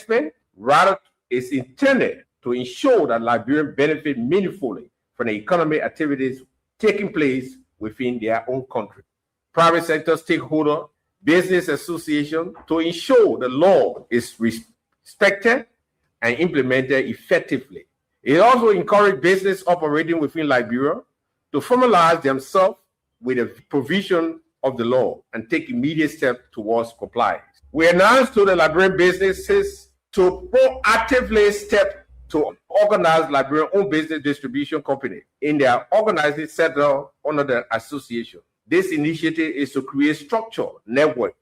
enhancement. Rather, it's intended to ensure that Liberians benefit meaningfully from the economic activities taking place within their own country. Private sector stakeholder, business association, to ensure the law is respected and implemented effectively. It also encourages business operating within Liberia to formalize themselves with the provision of the law and take immediate steps towards compliance. We announced to the Liberian businesses to proactively step to organize Liberian-owned business distribution company in their organizing center under the association. This initiative is to create structure, network,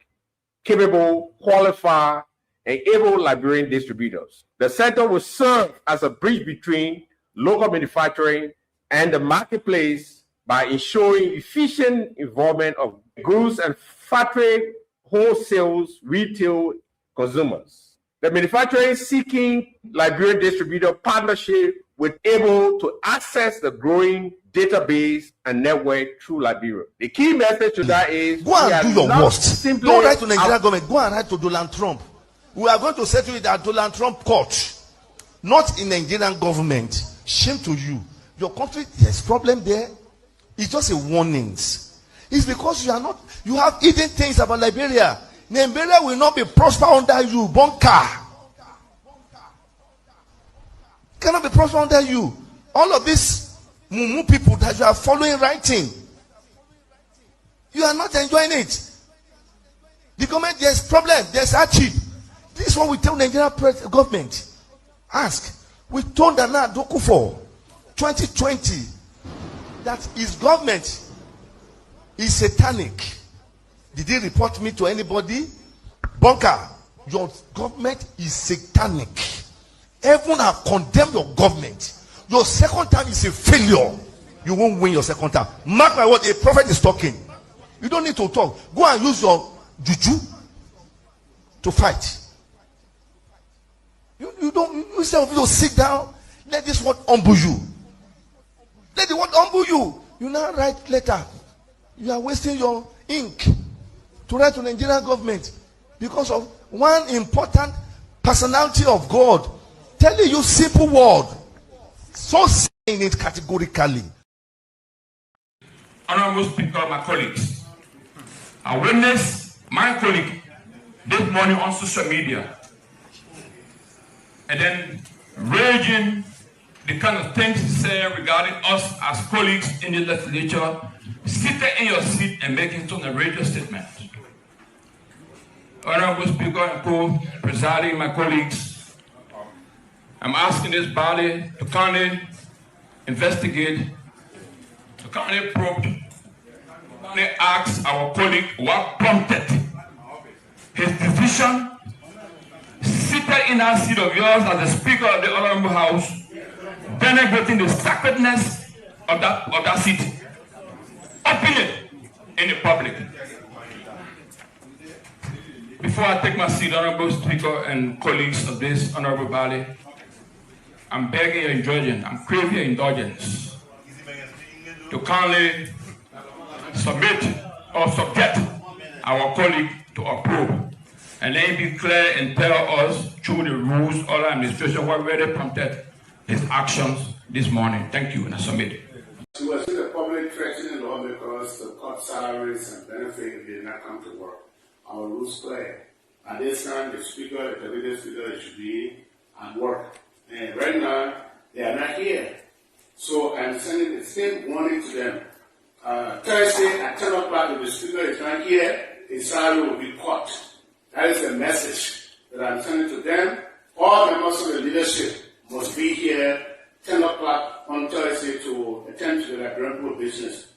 capable, qualified, and able Liberian distributors. The center will serve as a bridge between local manufacturing and the marketplace by ensuring efficient involvement of goods and factory, wholesale, retail consumers. The manufacturing seeking Liberian distributor partnership will be able to access the growing database and network through Liberia. The key message to that is go and do your worst. Don't write to Nigerian government. Go and write to Donald Trump. We are going to settle it at Donald Trump court, not in Nigerian government. Shame to you. Your country has problem there. It's just a warnings. It's because you have hidden things about Liberia. Liberia will not be prosper under you. Bonka cannot be prosper under you. All of these mumu people that you are following writing, you are not enjoying it. The government, there's problem, there's hardship. This is what we tell Nigerian government. Ask. We told Nana Akufo 2020 that his government is satanic. Did he report me to anybody? Bonka, your government is satanic. Everyone have condemned your government. Your second time is a failure. You won't win your second time. Mark my word, a prophet is talking. You don't need to talk. Go and use your juju to fight. You don't, instead of you to sit down, let this word humble you. Let the word humble you. You now write letter. You are wasting your ink to write to the Nigerian government because of one important personality of God telling you simple word, so saying it categorically. Honorable Speaker, my colleagues, I witnessed my colleague this morning on social media and then raging the kind of things he said regarding us as colleagues in the legislature, seated in your seat and making some radio statement. Honorable Speaker and co-presiding, my colleagues, I'm asking this body to kindly investigate, to kindly probe, to kindly ask our colleague what prompted his decision, seated in that seat of yours as the Speaker of the Honorable House, denigrating the sacredness of that seat, openly in the public. Before I take my seat, Honorable Speaker and colleagues of this honorable body, I'm begging your indulgence, I'm craving your indulgence to kindly submit or subject our colleague to a probe and then be clear and tell us through the rules of the administration what really prompted his actions this morning. Thank you, and I submit it. She was in the public threatening lawmakers to cut salaries and benefits if they did not come to work. Our rules clear. At this time, the speaker, the deputy speaker, should be at work. And right now, they are not here. So I'm sending the same warning to them. Thursday at 10 o'clock, if the speaker is not here, his salary will be cut. That is the message that I'm sending to them. All members of the leadership must be here 10 o'clock on Thursday to attend to the Liberian business.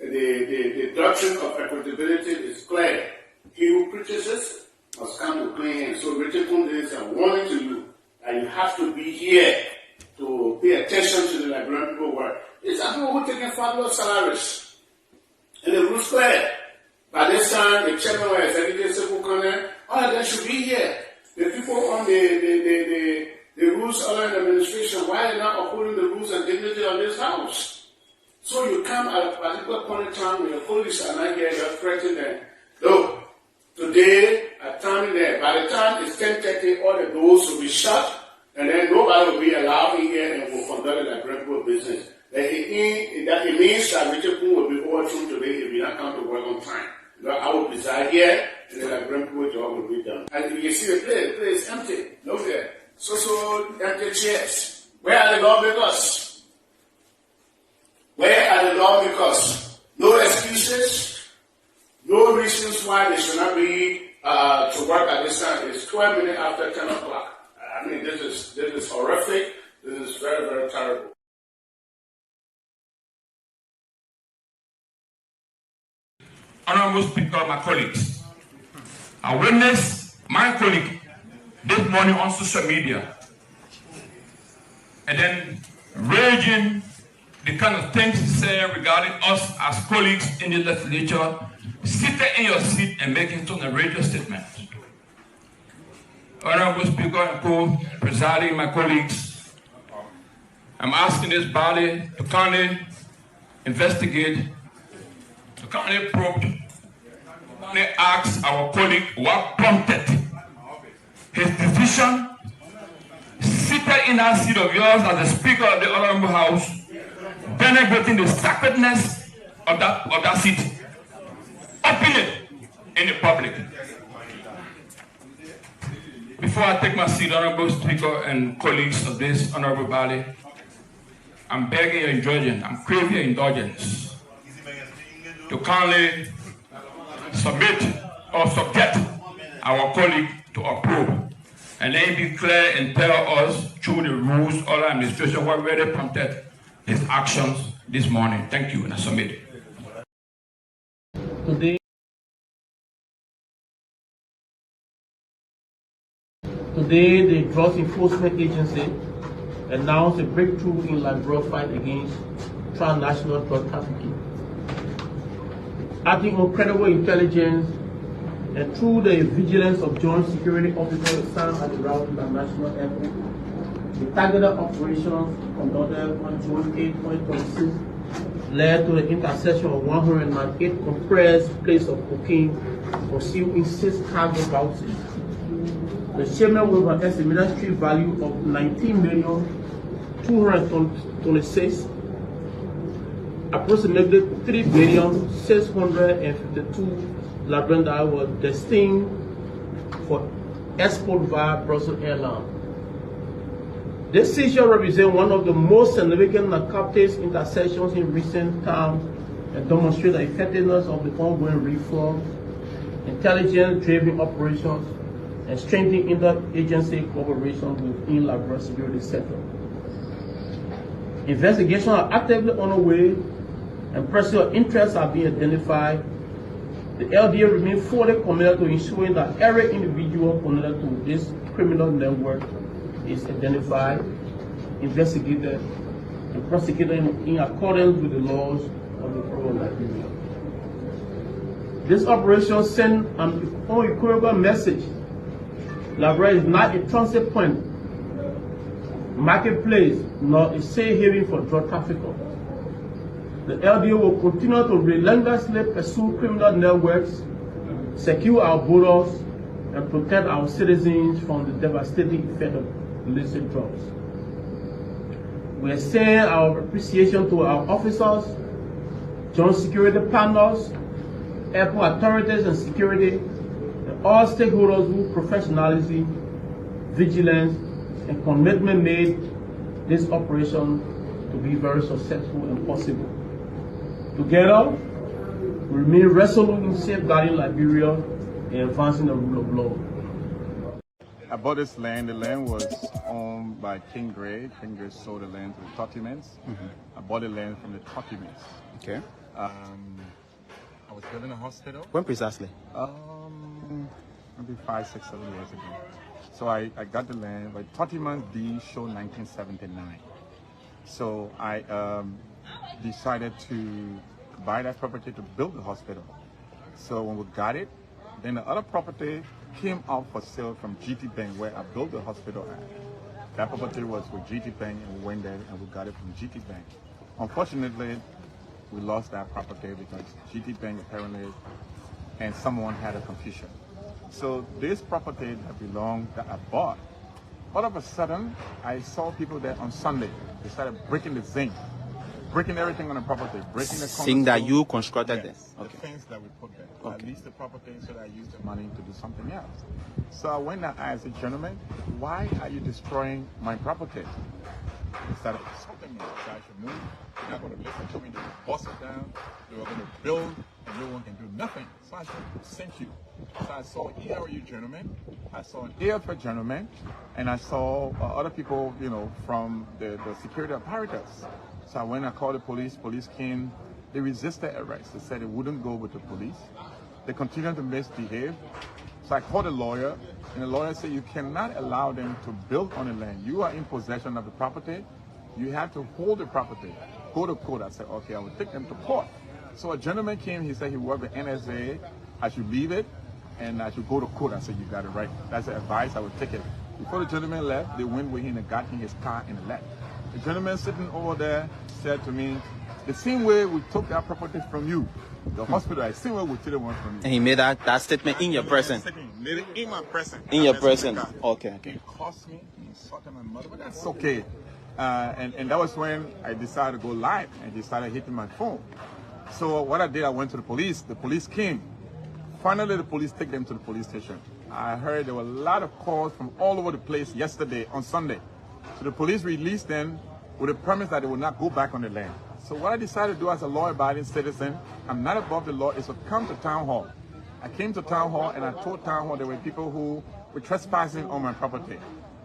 The doctrine of equitability is clear. He who preaches it must come to clean hands. So Richard Kunde is a warning to you that you have to be here to pay attention to the Liberian people work. These are people who are taking fabulous salaries. And the rules clear. By this time, the chairman of the executive civil corner, all of them should be here. The people on the rules of the administration, why are they not upholding the rules and dignity of this house? So you come at a particular point in time when your colleagues are not here, you're threatening them. Look, today, at time there. By the time it's 10:30, all the doors will be shut, and then nobody will be allowed in here and will conduct the Liberian business. It means that Richard Poon will be overthrown today if we don't come to work on time. I will preside here, and the Liberian job will be done. And you can see the place is empty. Look there. So empty chairs. Where are the lawmakers? Where are the lawmakers? No excuses. No reasons why they should not be to work at this time. It's 12 minutes after 10 o'clock. I mean, this is horrific. This is very, very terrible. Honorable Speaker, my colleagues, I witnessed my colleague this morning on social media and then raging the kind of things he said regarding us as colleagues in the legislature, seated in your seat and making some radio statements. Honorable Speaker and co-presiding, my colleagues, I'm asking this body to kindly investigate, to kindly probe, to kindly ask our colleague what prompted his decision, seated in that seat of yours as the Speaker of the Honorable House, denigrating the sacredness of that seat, openly in the public. Before I take my seat, Honorable Speaker and colleagues of this honorable body, I'm begging your indulgence, I'm craving your indulgence to kindly submit or subject our colleague to a probe, and then be clear and tell us through the rules of the administration what really prompted his actions this morning. Thank you, and I submit it. Today, the Drugs Enforcement Agency announced a breakthrough in Liberia's fight against transnational drug trafficking. Acting on credible intelligence and through the vigilance of joint security officers assigned at the Route International Airport, the targeted operations conducted on June 8, 2026 led to the interception of 198 compressed plates of cocaine concealed in 6 cargo boxes. The shipment with an estimated street value of $19,226,000, approximately $3,652,000 Liberian was destined for export via Brussels Airlines. This seizure represents one of the most significant narcotics interceptions in recent times and demonstrates the effectiveness of the ongoing reform, intelligence-driven operations, and strengthening interagency cooperation within Liberia security sector. Investigations are actively underway and personal interests are being identified. The LDA remains fully committed to ensuring that every individual connected to this criminal network is identified, investigated, and prosecuted in accordance with the laws of the Republic of Liberia. This operation sends an unequivocal message. Liberia is not a transit point, marketplace, nor a safe haven for drug traffickers. The LDA will continue to relentlessly pursue criminal networks, secure our borders, and protect our citizens from the devastating effect of illicit drugs. We extend our appreciation to our officers, joint security partners, airport authorities and security, and all stakeholders whose professionalism, vigilance, and commitment made this operation to be very successful and possible. Together, we remain resolute in safeguarding Liberia and advancing the rule of law. I bought this land. The land was owned by King Gray. King Gray sold the land to the Totimans. I bought the land from the Totimans. Okay. I was building a hospital. When precisely? Maybe 5, 6, 7 years ago. So I got the land, but Totimans deed showed 1979. So I decided to buy that property to build the hospital. So when we got it, then the other property came out for sale from GT Bank, where I built the hospital at. That property was with GT Bank, and we went there and we got it from GT Bank. Unfortunately, we lost that property because GT Bank apparently and someone had a confusion. So this property that I bought, all of a sudden, I saw people there on Sunday. They started breaking the zinc, breaking everything on the property, breaking the Saying that you constructed yes, them. the fence that we put there. Okay. I leased the property so that I used the money to do something else. So I went and asked the gentleman, why are you destroying my property? They started insulting me. So I should move. They're not going to listen to me. They will bust it down. They were going to build, and no one can do nothing. So I should send you. So I saw ERU gentleman, I saw an AFA gentleman, and I saw other people, from the security apparatus. So I went and called the police. Police came. They resisted arrest. They said they wouldn't go with the police. They continued to misbehave. So I called a lawyer, and the lawyer said, you cannot allow them to build on the land. You are in possession of the property. You have to hold the property. Go to court. I said, okay, I will take them to court. So a gentleman came, he said he worked with NSA. I should leave it, and I should go to court. I said, you got it right. That's the advice. I would take it. Before the gentleman left, they went with him and got in his car and left. The gentleman sitting over there said to me, the same way we took that property from you, the hospital, the same way we took it one from you. And he made that statement in your person. Made it in my person. In your person. Okay. He cursed me, he insulted my mother, but that's okay. And that was when I decided to go live, and he started hitting my phone. So what I did, I went to the police. The police came. Finally, the police took them to the police station. I heard there were a lot of calls from all over the place yesterday on Sunday. So the police released them with a promise that they would not go back on the land. So what I decided to do as a law-abiding citizen, I'm not above the law, is to come to town hall. I came to town hall and I told town hall there were people who were trespassing on my property.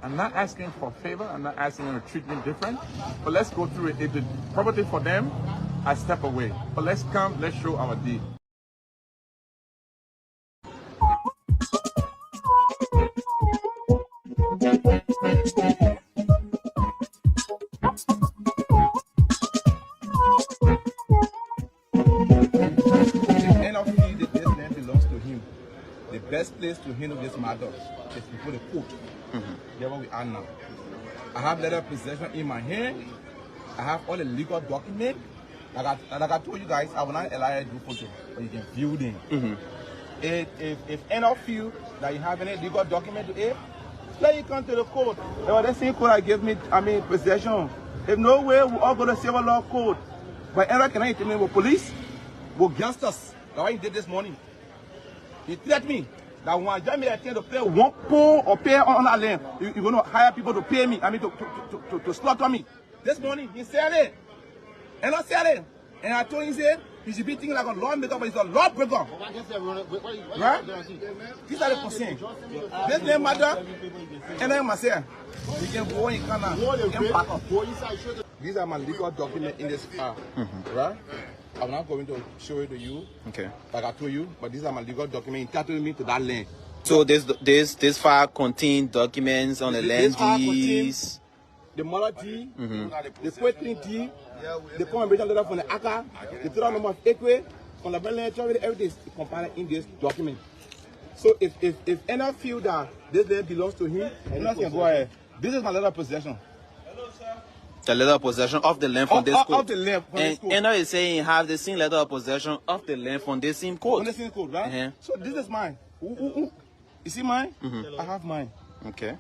I'm not asking for a favor, I'm not asking them to treat me different, but let's go through it. If the property for them, I step away. But let's come, let's show our deed. The best place to handle this matter is before the court. That's where we are now. I have letter of possession in my hand. I have all the legal documents. Like I told you guys, I will not allow you to do photo, but you can view them. If any of you that you have any legal document to it, let you come to the court. The same court that gave me, possession. If no way, we all go to civil law court. But Eric can I tell me with police, with gangsters. That's why he did this morning. He threatened me that when I join me, I tend to pay 1 pound or pay on that land. You're going to hire people to pay me, to slaughter me. This morning, he said it. And I said it. And I told him, he said, he should be thinking like a lawmaker, but he's a lawbreaker. Right? These are the percent. This name matter, and then myself. You can go and come out and back up. These are my legal documents in this car. Right? I'm not going to show it to you, okay, like I told you, but these are my legal documents entitling me to that land. So this file contains documents on the land deeds, the mother deed, the quitting deed, the commemoration letter from the ACA, the total number of acres, from the land, everything is compiled in this document. So if any feel that this land belongs to him, and can go ahead. This is my letter of possession. The letter of possession of the land from this code. Of the land from this code. And now it's saying you have the same letter of possession of the land from this same code. From the same code, right? So this is mine. You see mine? I have mine. Okay.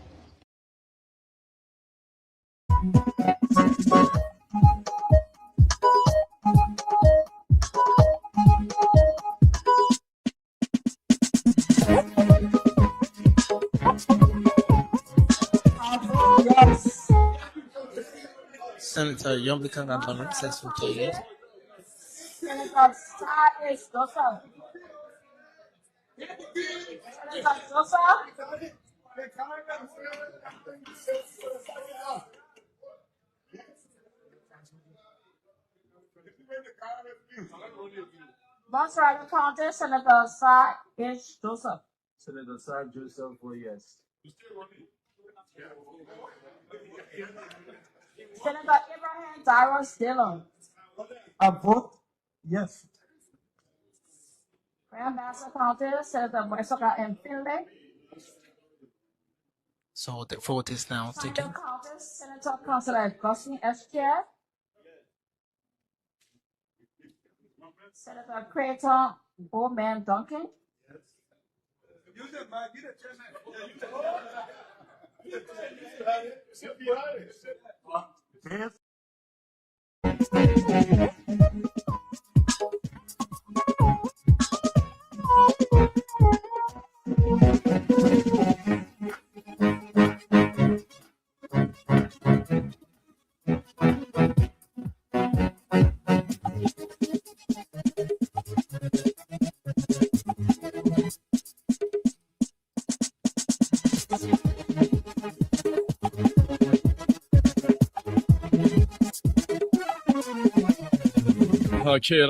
Senator Yombikan Anthony, says for 2 years. Senator Cyrus Joseph. Senator Joseph. Montserrat County, Senator Cyrus Joseph. Senator Cyrus Joseph, vote yes. Senator Abraham Tyrus Dillon. A vote yes. Grand Bassa County, Senator Wesoka and Finley. So the vote is now taken. Senator County, Senator Councilor Gustin Esquire. Senator Creighton Bowman Duncan.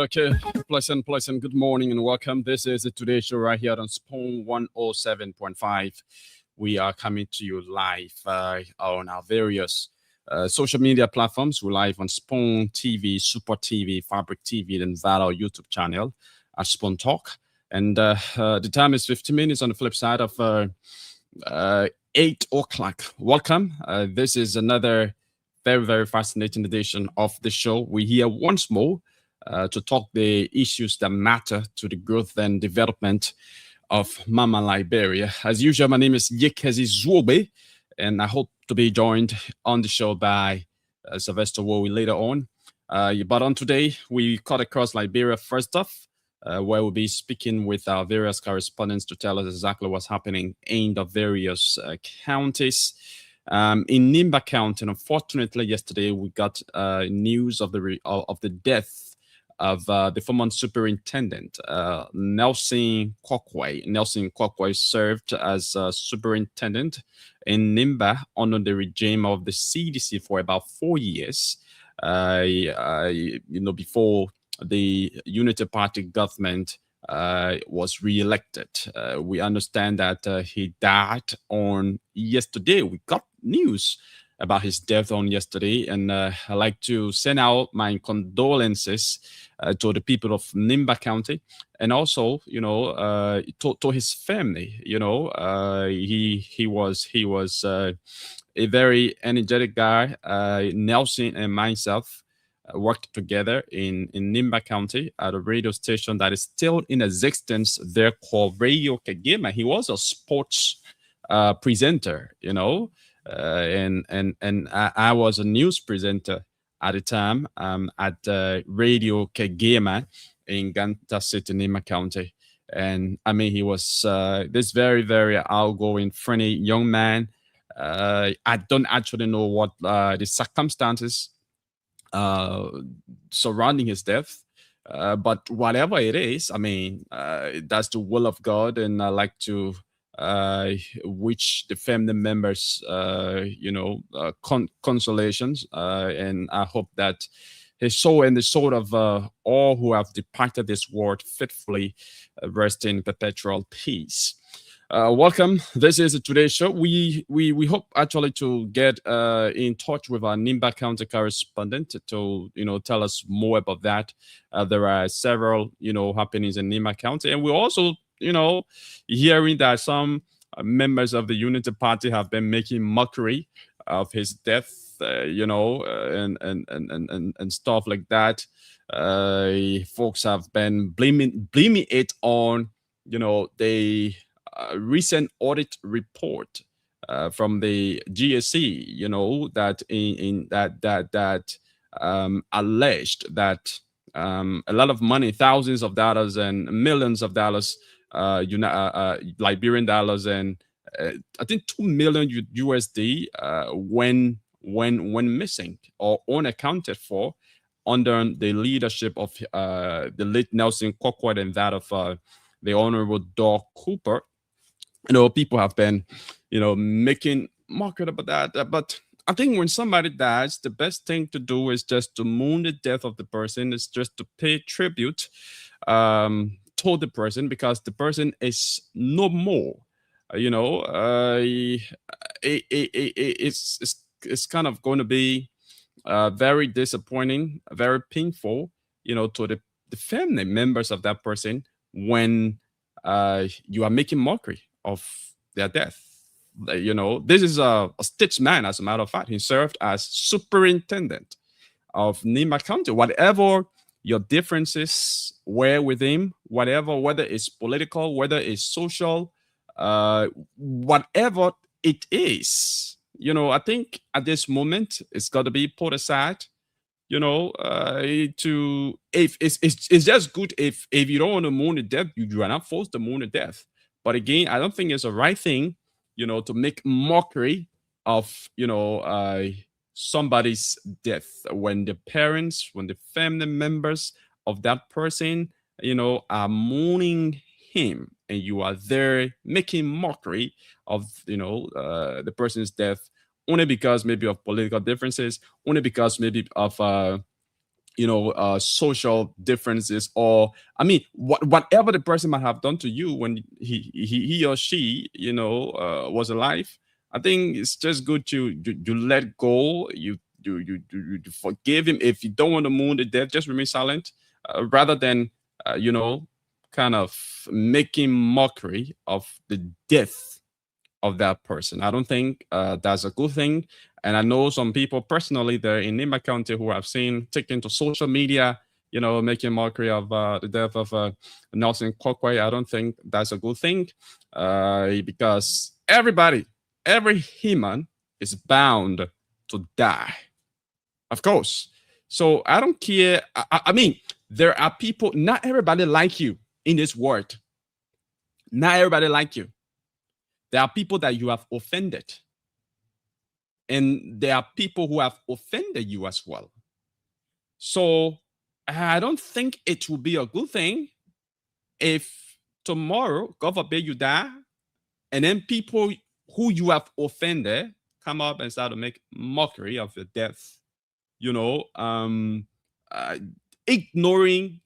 Okay. Pleasant. Good morning and welcome. This is the Today Show right here on Spoon 107.5. We are coming to you live on our various social media platforms. We're live on Spoon TV, Super TV, Fabric TV, and Valor YouTube channel at Spoon Talk. And the time is 15 minutes on the flip side of 8 o'clock. Welcome. This is another very, very fascinating edition of the show. We're here once more to talk the issues that matter to the growth and development of Mama Liberia. As usual, my name is Yekezi Zwobe, and I hope to be joined on the show by Sylvester Wowi later on. But on today, we cut across Liberia first off, where we'll be speaking with our various correspondents to tell us exactly what's happening in the various counties. In Nimba County, unfortunately, yesterday we got news of the death of the former superintendent, Nelson Kwakwe. Nelson Kwakwe served as superintendent in Nimba under the regime of the CDC for about 4 years, before the Unity Party government was re-elected. We understand that he died on yesterday. We got news about his death on yesterday, and I'd like to send out my condolences to the people of Nimba County, and also, to his family. He was a very energetic guy. Nelson and myself worked together in Nimba County at a radio station that is still in existence there called Radio Kagema. He was a sports presenter, and I was a news presenter at the time at Radio Kagema in Ganta City, Nimba County. And I mean, he was this very, very outgoing, friendly young man. I don't actually know what the circumstances surrounding his death, but whatever it is, I mean, that's the will of God, and I like to wish the family members, consolations, and I hope that his soul and the soul of all who have departed this world faithfully rest in perpetual peace. Welcome. This is today's show. We hope actually to get in touch with our Nimba County correspondent to tell us more about that. There are several happenings in Nimba County, and we're also hearing that some members of the Unity Party have been making mockery of his death, and stuff like that. Folks have been blaming it on the recent audit report from the GSC, that that alleged that a lot of money, thousands of dollars and millions of dollars, Liberian dollars, and I think 2 million USD when missing or unaccounted for under the leadership of the late Nelson Kwakwe and that of the Honorable Doug Cooper. People have been making mockery about that, but I think when somebody dies, the best thing to do is just to mourn the death of the person. It's just to pay tribute to the person, because the person is no more. It's kind of going to be very disappointing, very painful, to the family members of that person when you are making mockery of their death. This is a statesman, as a matter of fact. He served as superintendent of Nimba County. Whatever your differences were with him, whether it's political, whether it's social, whatever it is, I think at this moment it's got to be put aside. To if it's just good if you don't want to mourn the death, you are not forced to mourn the death. But again, I don't think it's the right thing, to make mockery of somebody's death when the parents, when the family members of that person, are mourning him, and you are there making mockery of the person's death, only because maybe of political differences, only because maybe of social differences, or whatever the person might have done to you when he or she was alive. I think it's just good to let go. You forgive him. If you don't want to mourn the death, just remain silent, rather than kind of making mockery of the death of that person. I don't think that's a good thing. And I know some people personally there in Nimba County who I've seen taken to social media, making mockery of the death of Nelson Kokwe. I don't think that's a good thing, because every human is bound to die, of course. So I don't care. I mean, there are people, not everybody like you in this world. Not everybody like you. There are people that you have offended. And there are people who have offended you as well. So I don't think it will be a good thing if tomorrow, God forbid, you die, and then people who you have offended come up and start to make mockery of your death. Ignoring,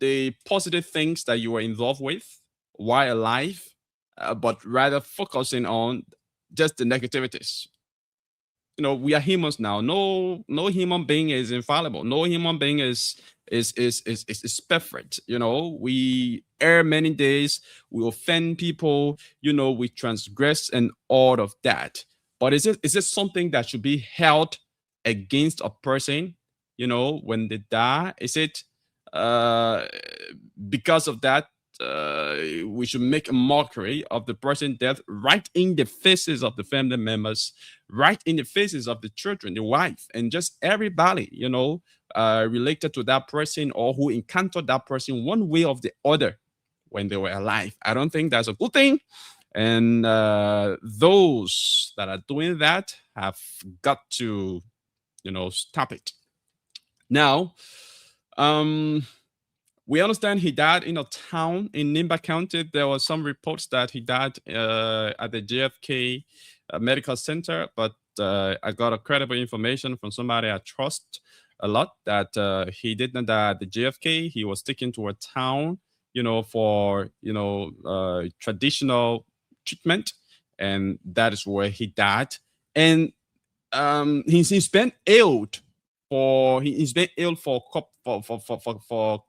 the positive things that you were involved with while alive, but rather focusing on just the negativities. We are humans now. No human being is infallible. No human being is perfect. We err many days. We offend people. We transgress and all of that. But is it something that should be held against a person? When they die, is it because of that? We should make a mockery of the person's death right in the faces of the family members, right in the faces of the children, the wife, and just everybody, related to that person or who encountered that person one way or the other when they were alive. I don't think that's a good thing. And those that are doing that have got to, stop it. Now, we understand he died in a town in Nimba County. There were some reports that he died at the JFK Medical Center, but I got a credible information from somebody I trust a lot that he did not die at the JFK. He was taken to a town, for traditional treatment, and that is where he died. And he's been ill for a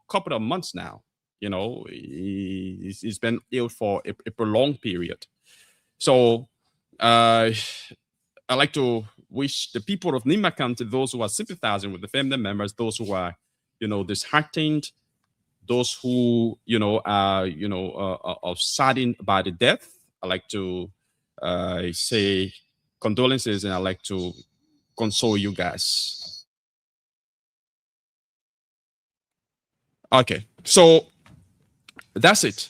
couple of months now. He's been ill for a prolonged period. So I like to wish the people of Nimba County, those who are sympathizing with the family members, those who are disheartened, those who are saddened by the death. I like to say condolences, and I like to console you guys. Okay, so that's it.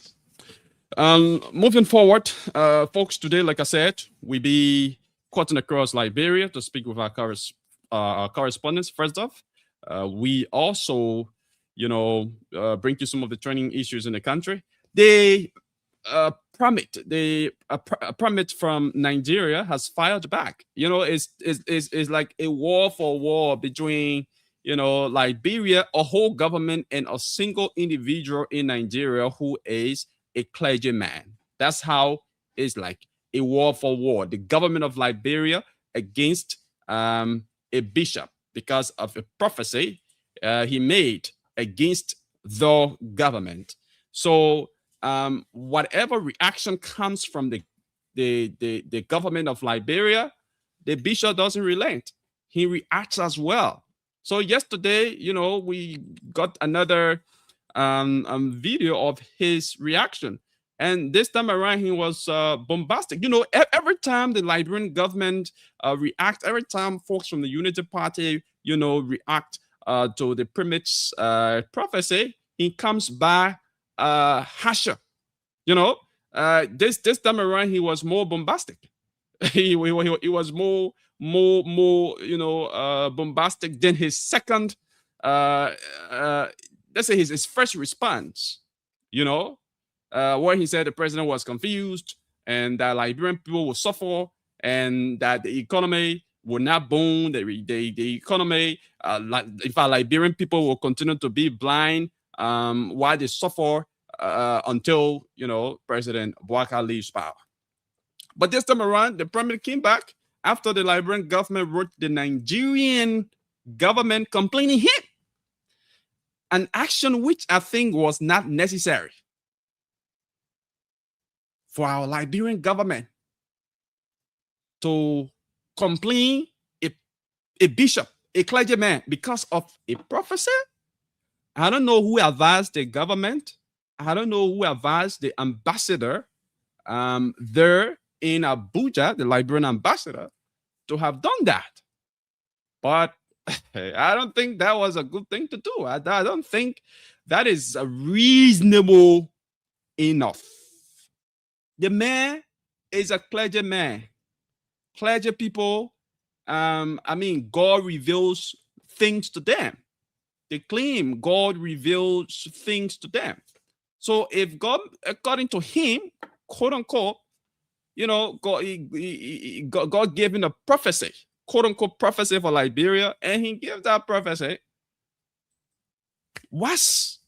Moving forward, folks, today, like I said, we be cutting across Liberia to speak with our correspondents. First off, we also, bring you some of the training issues in the country. The permit from Nigeria has fired back. It's like a war for war between Liberia, a whole government, and a single individual in Nigeria who is a clergyman. That's how it's like a war for war. The government of Liberia against a bishop because of a prophecy he made against the government. So whatever reaction comes from the government of Liberia, the bishop doesn't relent. He reacts as well. So yesterday, we got another video of his reaction. And this time around, he was bombastic. You know, every time the Liberian government react, every time folks from the Unity Party, you know, react to the Primate's prophecy, he comes by harsher. You know, this time around, he was more bombastic. he was more, you know, bombastic than his second, let's say his first response, you know, where he said the president was confused and that Liberian people will suffer and that the economy will not boom. The economy, if our Liberian people will continue to be blind while they suffer until, you know, President Boubacar leaves power. But this time around, the president came back after the Liberian government wrote the Nigerian government complaining him. An action which I think was not necessary for our Liberian government to complain a bishop, a clergyman, because of a prophecy. I don't know who advised the government. I don't know who advised the ambassador there in Abuja, the Liberian ambassador, to have done that. But I don't think that was a good thing to do. I don't think that is reasonable enough. The man is a clergyman. Clergy people, I mean, God reveals things to them. They claim God reveals things to them. So if God, according to him, quote unquote, you know, God gave him a prophecy, quote unquote prophecy for Liberia, and he gave that prophecy. What's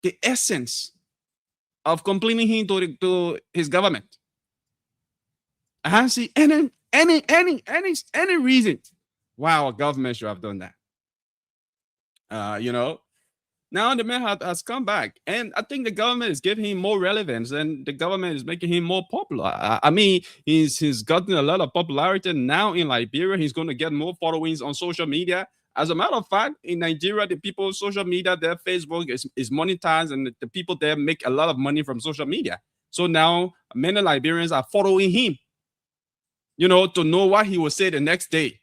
the essence of complaining him to his government? I haven't seen any reason why our government should have done that. You know, now the man has come back, and I think the government is giving him more relevance, and the government is making him more popular. I mean, he's gotten a lot of popularity now in Liberia. He's going to get more followings on social media. As a matter of fact, in Nigeria, the people social media, their Facebook is monetized, and the people there make a lot of money from social media. So now many Liberians are following him, you know, to know what he will say the next day,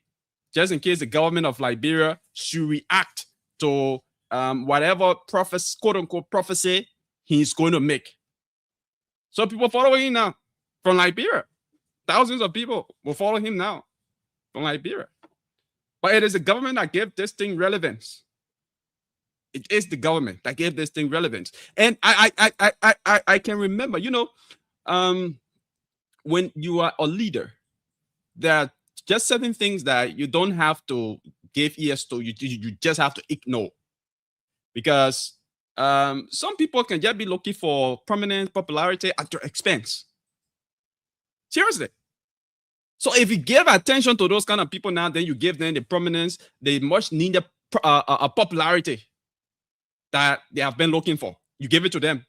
just in case the government of Liberia should react to whatever prophecy, quote unquote prophecy he's going to make. So people following him now from Liberia. Thousands of people will follow him now from Liberia. But it is the government that gave this thing relevance. It is the government that gave this thing relevance. And I can remember, you know, when you are a leader, there are just certain things that you don't have to give ears to. You just have to ignore. Because some people can just be looking for prominent popularity at your expense. Seriously. So if you give attention to those kind of people now, then you give them the prominence, the much needed popularity that they have been looking for. You give it to them.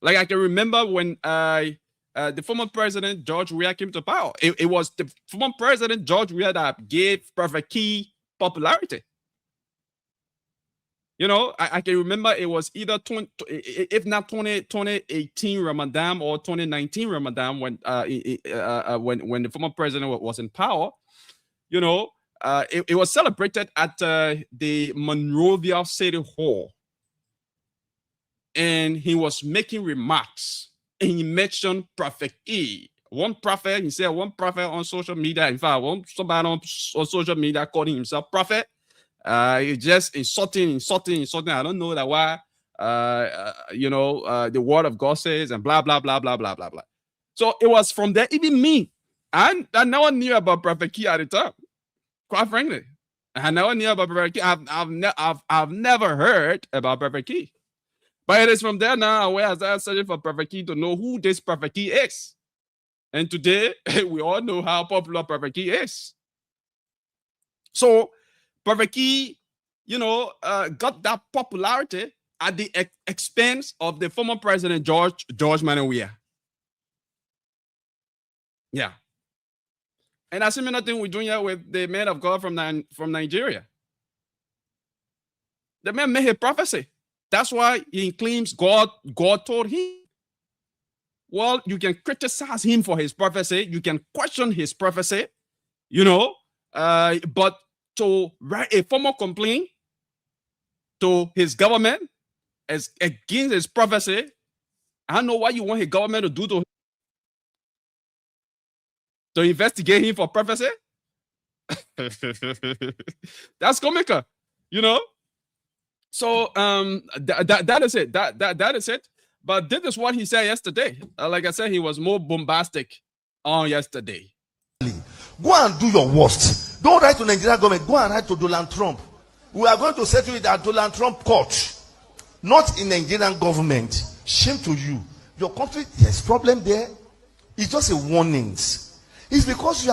Like I can remember when the former president George Weah came to power. It was the former president George Weah that gave Prophet Key popularity. You know, I can remember it was either if not 2018 Ramadan or 2019 Ramadan when the former president was in power. You know, it was celebrated at the Monrovia City Hall, and he was making remarks, and he mentioned Prophet E. One prophet, he said one prophet on social media. In fact, somebody on social media calling himself prophet. He just insulting. I don't know that why. You know, the word of God says and blah blah blah blah blah blah blah. So it was from there. Even me, I never knew about Prophet Key at the time. Quite frankly, I never knew about Prophet Key. I've never heard about Prophet Key. But it is from there now where I started searching for Prophet Key to know who this Prophet Key is. And today we all know how popular Prophet Key is. So Prophet Key, you know, got that popularity at the expense of the former president George Manuel Weah. Yeah. And that's similar thing we're doing here with the man of God from Nigeria. The man made a prophecy That's why he claims God told him. Well, you can criticize him for his prophecy. You can question his prophecy, but to write a formal complaint to his government as against his prophecy, I don't know what you want his government to do to him. To investigate him for prophecy? That's comical, So that is it. That is it. But this is what he said yesterday. Like I said, he was more bombastic on yesterday. Go and do your worst. Don't write to Nigerian government. Go and write to Donald Trump. We are going to settle it at Donald Trump court, not in Nigerian government. Shame to you. Your country, there's problem there. It's just a warning. It's because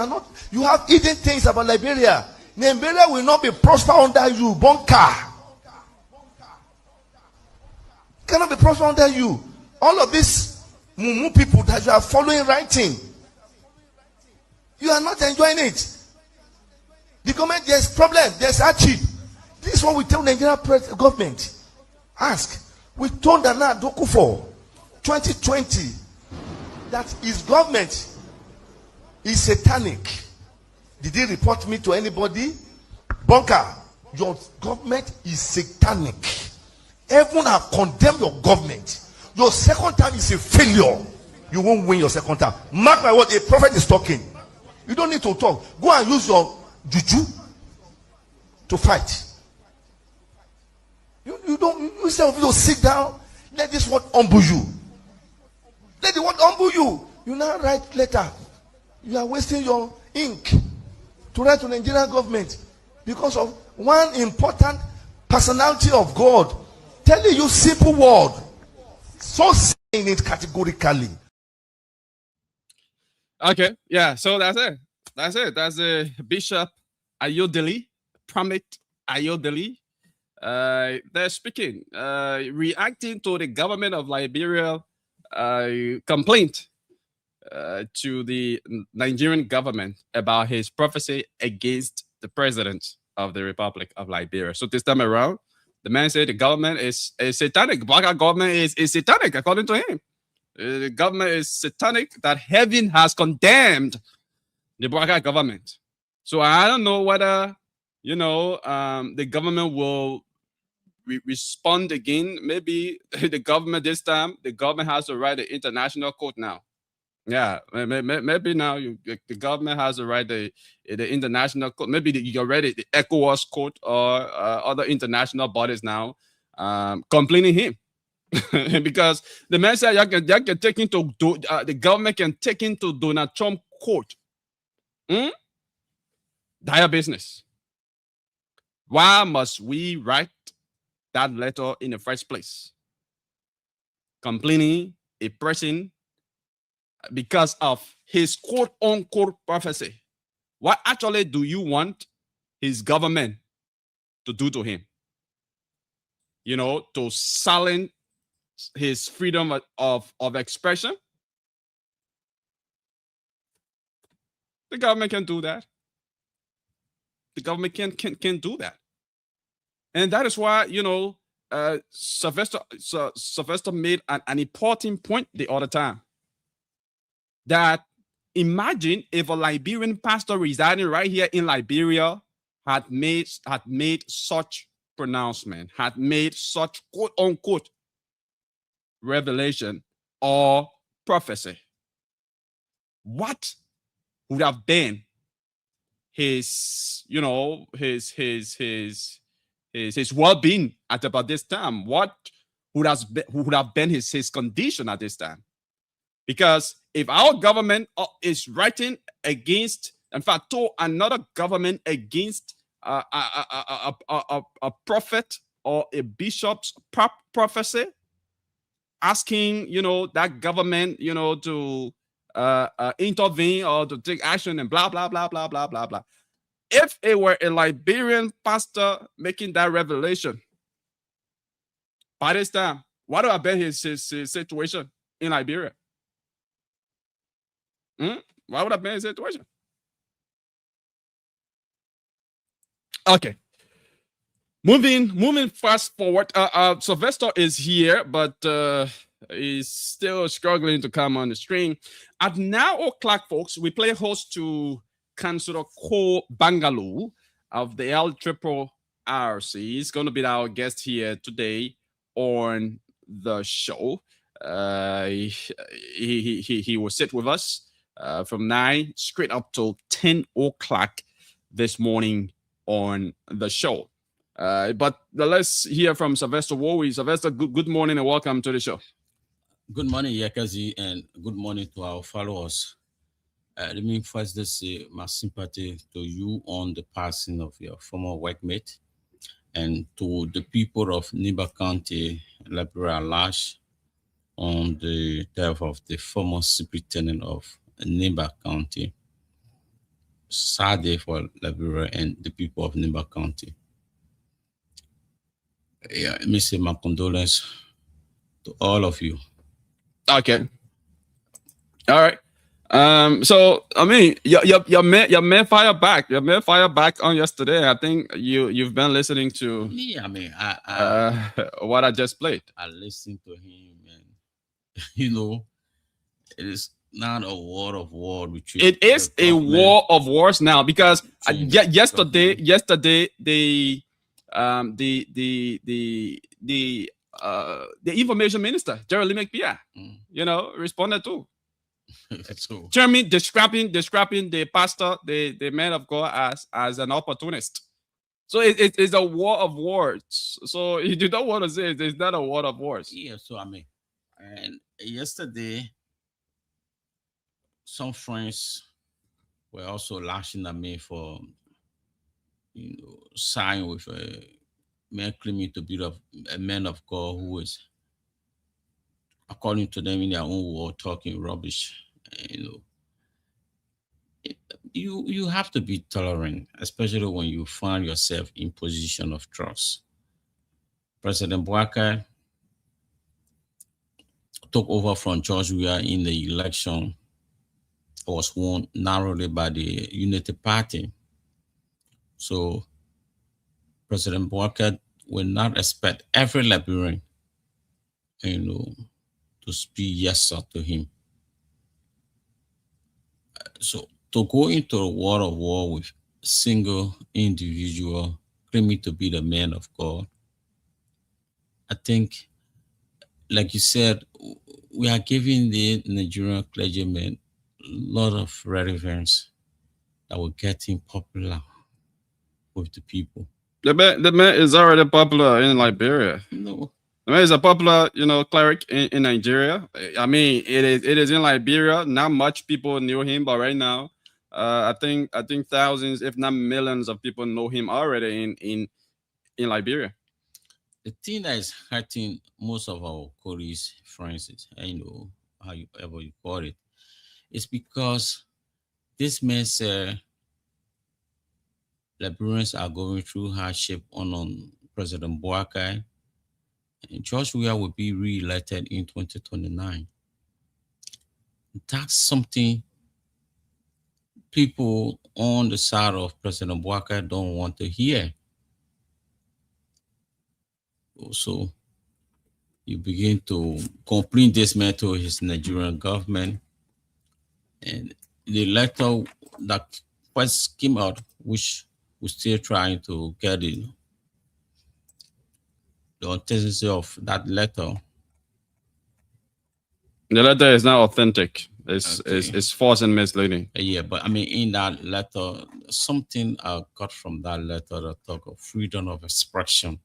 you have hidden things about Liberia. Liberia will not be prosper under you. Bonka. Cannot be prosper under you. All of these mumu people that you are following writing, you are not enjoying it. The government, there's problem, there's hardship. This is what we tell Nigerian government. Ask. We told Nana Addo-Kufuor 2020 that his government is satanic. Did he report me to anybody? Bunker, your government is satanic. Everyone have condemned your government. Your second time is a failure. You won't win your second time. Mark my word, a prophet is talking. You don't need to talk. Go and use your juju to fight. You sit down. Let this word humble you. Let the word humble you. You now write letter. You are wasting your ink to write to the Nigerian government because of one important personality of God telling you simple word, so saying it categorically. Okay, yeah, so that's it. That's Bishop Ayodele, Pramit Ayodele. They're speaking, reacting to the government of Liberia complaint to the Nigerian government about his prophecy against the president of the Republic of Liberia. So this time around, the man said the government is satanic. Black government is satanic, according to him. The government is satanic, that heaven has condemned the Black government. So I don't know whether, the government will respond again. Maybe the government this time, the government has to write the international court now. Yeah, maybe now the government has to write the international court. Maybe you already the ECOWAS court or other international bodies now complaining him. Because the man said you can take him to the government can take him to Donald Trump court. Dire business. Why must we write that letter in the first place? Complaining a person because of his quote-unquote prophecy. What actually do you want his government to do to him? To silence his freedom of expression? The government can do that. The government can do that. And that is why, Sylvester made an important point the other time. That imagine if a Liberian pastor residing right here in Liberia had made such pronouncement, had made such quote unquote revelation or prophecy. What would have been his well-being at about this time? What would have been his condition at this time? Because if our government is writing against, in fact, to another government against a prophet or a bishop's prophecy, asking that government to intervene or to take action and blah blah blah blah blah blah blah. If it were a Liberian pastor making that revelation, by this time, what would have been his situation in Liberia? What would have been his situation? Okay. Moving fast forward. Sylvester is here, but he's still struggling to come on the stream. At 9 o'clock, folks, we play host to Councillor Ko Bangaloo of the LRRC. He's going to be our guest here today on the show. He will sit with us from 9 straight up till 10 o'clock this morning on the show. But let's hear from Sylvester Wowie. Sylvester, good morning and welcome to the show. Good morning, Yakazi, and good morning to our followers. Let me first just say my sympathy to you on the passing of your former workmate and to the people of Nimba County, Liberia Lash, on the death of the former superintendent of Nimba County. Sad day for Liberia and the people of Nimba County. Yeah, let me say my condolences to all of you. Okay. All right. So I mean, your man fire back. Your man fire back on yesterday. I think you've been listening to. Yeah, I mean, what I just played. I listened to him, and you know, it is not a war of war between. It is a war of wars now because yesterday the information minister Jeremy McPia, responded to. So, Jeremy describing the pastor, the man of God as an opportunist. So it's a war of words. So you don't want to say it's not a war of words. Yeah. So I mean, and yesterday, some friends were also lashing at me for signing with a man claiming to be a man of God who is, according to them in their own word, talking rubbish. You have to be tolerant, especially when you find yourself in position of trust. President Boakai took over from George Weah in the election, was won narrowly by the Unity Party. So President Boakai will not expect every Liberian, to speak yes to him. So to go into a war of war with a single individual claiming to be the man of God, I think, like you said, we are giving the Nigerian clergymen a lot of relevance that will get him popular with the people. The man is already popular in Liberia. No. The man is a popular, cleric in Nigeria. I mean, it is in Liberia. Not much people knew him, but right now, I think thousands, if not millions, of people know him already in Liberia. The thing that is hurting most of our colleagues, friends, however you call it, is because this man said Liberians are going through hardship on President Boakai, and George Weah will be re-elected in 2029. That's something people on the side of President Boakai don't want to hear. So you begin to complain this man to his Nigerian government, and the letter that first came out, which we're still trying to get in, the authenticity of that letter. The letter is not authentic. It's false and misleading. Yeah, but I mean, in that letter, something I got from that letter that talk of freedom of expression.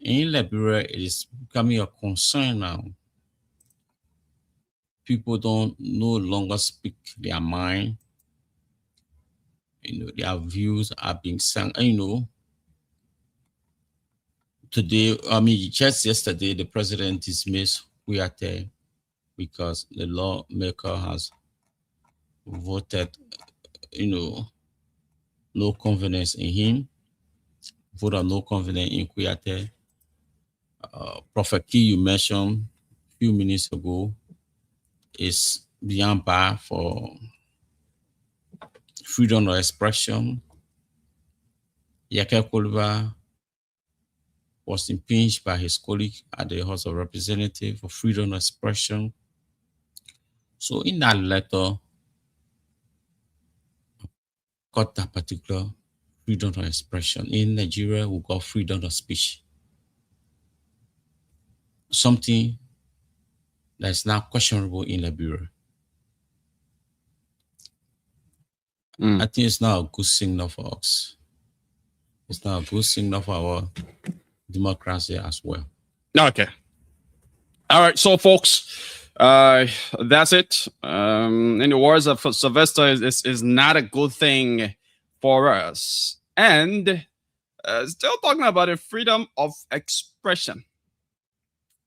In Liberia, it is becoming a concern now. People don't no longer speak their mind. Their views are being sung. Today, just yesterday, the president dismissed Kouyaté because the lawmaker has voted, no confidence in him, voted no confidence in Kouyaté. Prophet Key, you mentioned a few minutes ago, is beyond bar for freedom of expression. Yaka Koluba was impeached by his colleague at the House of Representatives for freedom of expression. So in that letter, got that particular freedom of expression. In Nigeria, we got freedom of speech. Something that's now questionable in Liberia. I think it's not a good signal for us. It's not a good signal for our democracy as well. Okay. All right. So, folks, that's it. In the words of Sylvester, is not a good thing for us. And still talking about the freedom of expression.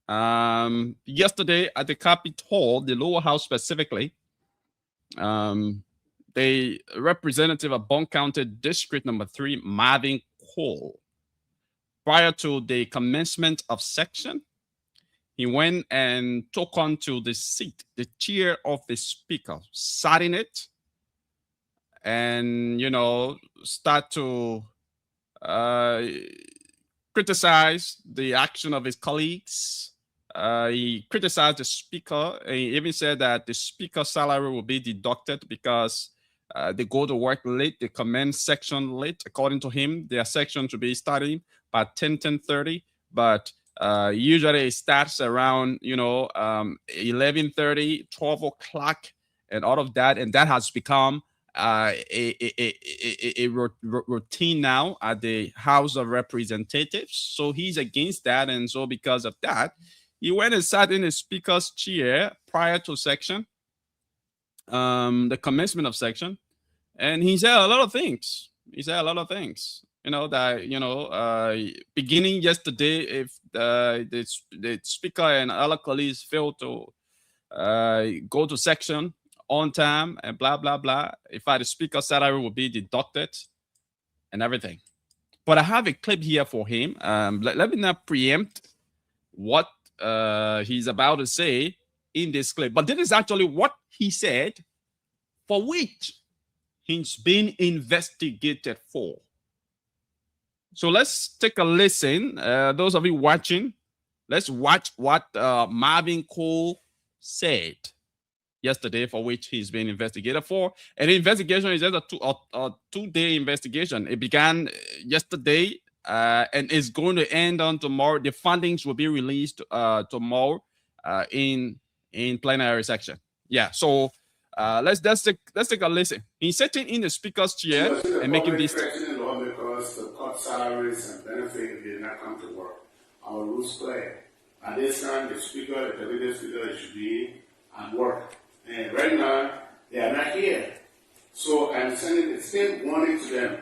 Yesterday at the Capitol, the lower house specifically, the representative of Bond County District Number 3, Marvin Cole, prior to the commencement of section, he went and took on to the seat, the chair of the speaker, sat in it, and, start to criticize the action of his colleagues. He criticized the speaker. And he even said that the speaker's salary will be deducted because they go to work late, they commence section late. According to him, their section should be starting by 10:30, but usually it starts around 11:30, 12 o'clock, and all of that. And that has become a routine now at the House of Representatives. So he's against that, and so because of that, he went and sat in the speaker's chair prior to section, the commencement of section, and he said a lot of things. Beginning yesterday, if the speaker and other colleagues failed to go to section on time and blah, blah, blah, if the speaker's salary will be deducted and everything. But I have a clip here for him. Let me not preempt what he's about to say in this clip. But this is actually what he said, for which he's been investigated for. So let's take a listen. Those of you watching, let's watch what Marvin Cole said yesterday, for which he's been investigated for. And the investigation is just a two-day investigation. It began yesterday and is going to end on tomorrow. The findings will be released tomorrow in plenary section. Yeah, so let's take a listen. He's sitting in the speaker's chair and making this. Because the cut salaries and benefits did not come to work. Our rules clear. At this time, the speaker, the deputy speaker, should be at work. And right now, they are not here. So I'm sending the same warning to them.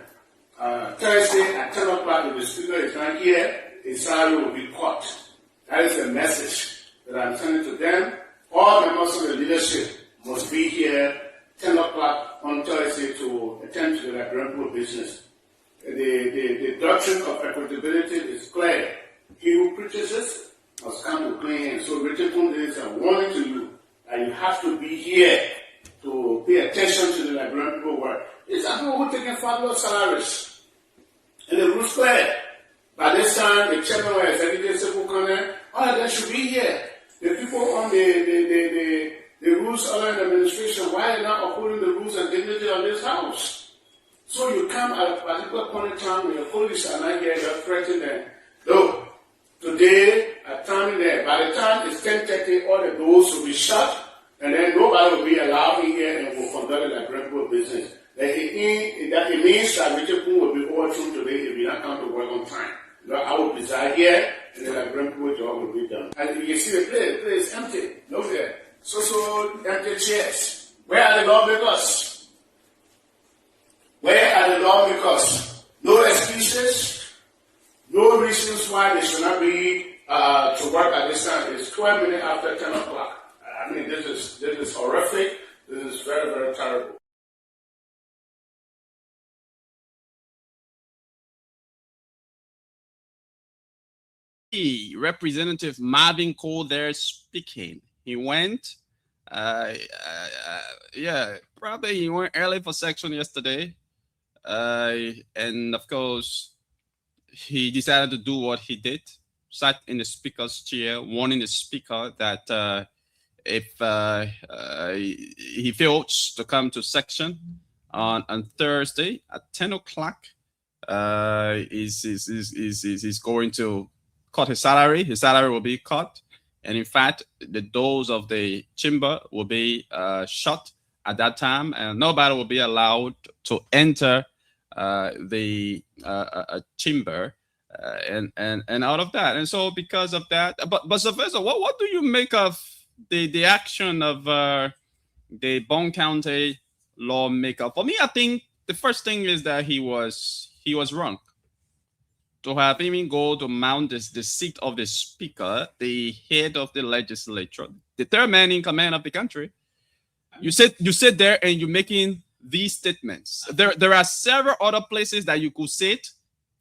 Thursday at 10 o'clock, if the speaker is not here, his salary will be cut. That is the message that I'm sending to them. All members of the leadership must be here 10 o'clock on Thursday to attend to the Liberian business. The doctrine of equitability is clear. He who preaches it must come to clean hands. So Richard Poon is a warning to you that you have to be here to pay attention to the Liberian people work. These are people who are taking fabulous salaries. And the rules clear. By this time, the chairman or executive secretary, all of them should be here. The people on the rules under the administration, why are they not upholding the rules and dignity of this house? So you come at a particular point in time when your colleagues are not here, you're threatening them. Look, today, at time in there, by the time it's 10:30, all the doors will be shut, and then nobody will be allowed in here and will conduct the Liberian business. It means that Richard Poon will be overthrown today if we not come to work on time. I will reside here, and the Liberian job will be done. And you can see the place is empty. Look there. So empty chairs. Where are the lawmakers? Where are the lawmakers? No excuses, no reasons why they should not be to work at this time. It's 12 minutes after 10 o'clock. I mean, this is horrific. This is very, very terrible. Representative Marvin Cole there speaking. He went, probably he went early for section yesterday. And of course, he decided to do what he did, sat in the speaker's chair, warning the speaker that if he fails to come to section on Thursday at 10 o'clock, is going to cut his salary. His salary will be cut. And in fact, the doors of the chamber will be shut at that time, and nobody will be allowed to enter the chamber and out of that. And so because of that, but Sylvester, what do you make of the action of the Bond County lawmaker? For me, I think the first thing is that he was wrong to have even go to mount the seat of the speaker, the head of the legislature, the third man in command of the country. You sit there and you're making these statements. There are several other places that you could sit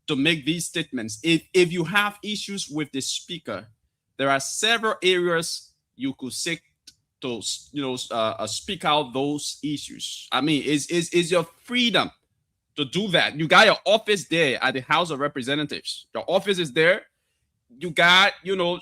to make these statements. If you have issues with the speaker, there are several areas you could sit to speak out those issues. I mean, is your freedom to do that. You got your office there at the House of Representatives. Your office is there. You got,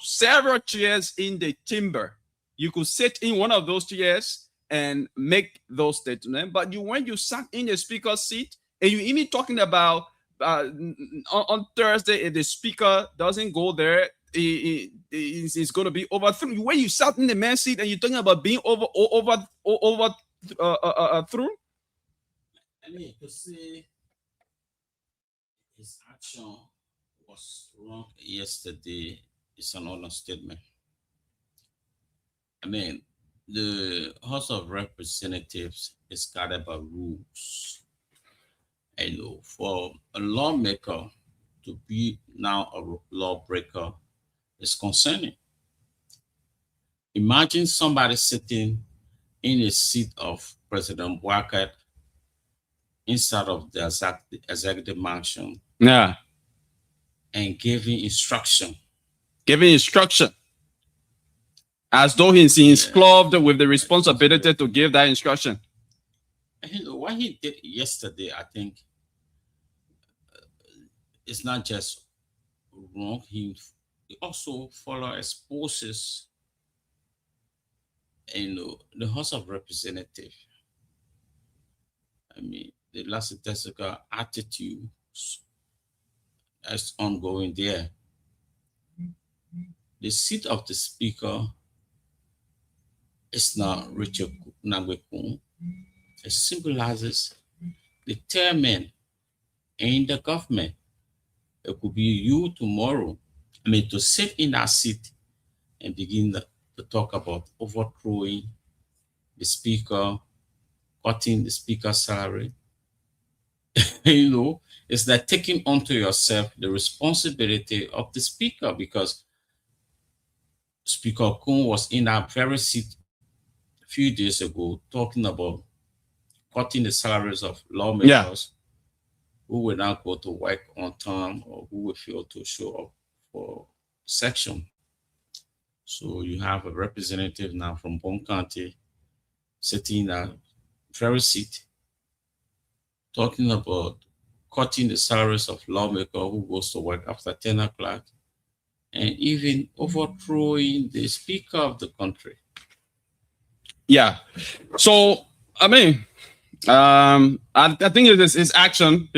several chairs in the chamber. You could sit in one of those chairs and make those statements. But when you sat in the speaker's seat and you even talking about on Thursday, if the speaker doesn't go there, it's going to be overthrown. When you sat in the man's seat and you're talking about being overthrown. I mean, to say his action was wrong yesterday is an understatement. I mean, the House of Representatives is guided by rules. For a lawmaker to be now a lawbreaker is concerning. Imagine somebody sitting in a seat of President Boakai inside of the executive mansion, and giving instruction as though he's clothed with the responsibility to give that instruction. What he did yesterday, I think, it's not just wrong. He also exposes the House of Representatives. I mean, the lackadaisical attitudes that's ongoing there. The seat of the speaker is not Richard Nagwekun. It symbolizes the chairman in the government. It could be you tomorrow. I mean, to sit in that seat and begin to talk about overthrowing the speaker, cutting the speaker's salary. It's like taking onto yourself the responsibility of the speaker, because Speaker Kun was in that very seat a few days ago talking about cutting the salaries of lawmakers who will not go to work on time or who will fail to show up for section. So you have a representative now from Bond County sitting in that very seat talking about cutting the salaries of lawmaker who goes to work after 10 o'clock and even overthrowing the speaker of the country. Yeah. So, I mean, I think his action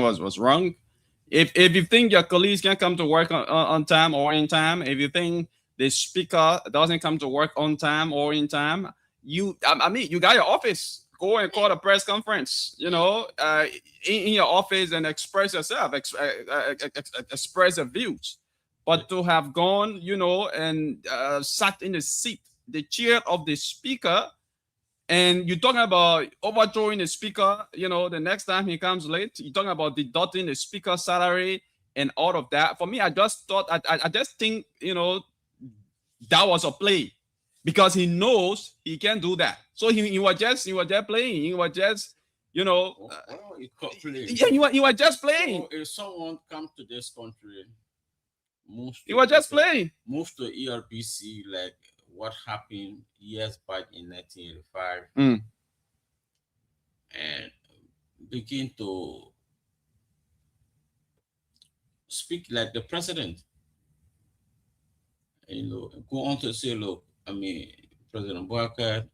was wrong. If you think your colleagues can come to work on time or in time, if you think the speaker doesn't come to work on time or in time, you got your office. Go and call a press conference, in your office and express yourself, express your views. But to have gone, and sat in the seat, the chair of the speaker, and you're talking about overthrowing the speaker, the next time he comes late, you're talking about deducting the speaker's salary and all of that. For me, I just thought, I just think, that was a play, because he knows he can do that. So he was just playing. He was just, he was just playing. So if someone comes to this country, he was just playing. Move to ERBC like what happened years back in 1985, and begin to speak like the president. Go on to say, look, President Boubacar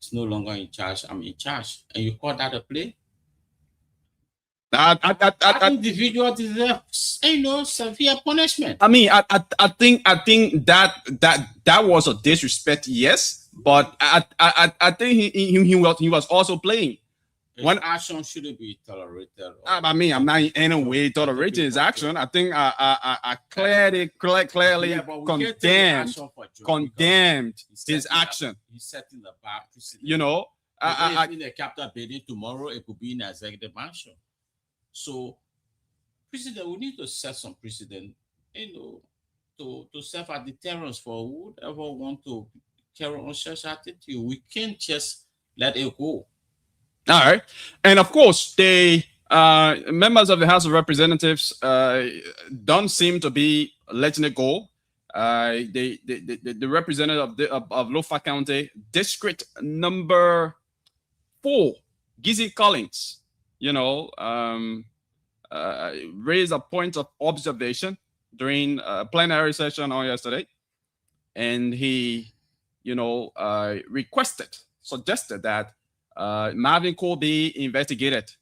is no longer in charge. I'm in charge, and you call that a play? That individual deserves, severe punishment. I think that was a disrespect, yes, but I think he was also playing. His action shouldn't be tolerated. I'm not in any way tolerating his action. I think I clearly condemned his action. He's setting the bar precedent. I in the capital building tomorrow, it could be in executive mansion. So, president, we need to set some precedent, to serve as deterrence for whoever want to carry on such attitude. We can't just let it go. All right. And of course, the members of the House of Representatives don't seem to be letting it go. The representative of Lofa County, District number 4, Gizzy Collins, raised a point of observation during a plenary session on yesterday. And he, suggested that Marvin Cole be investigated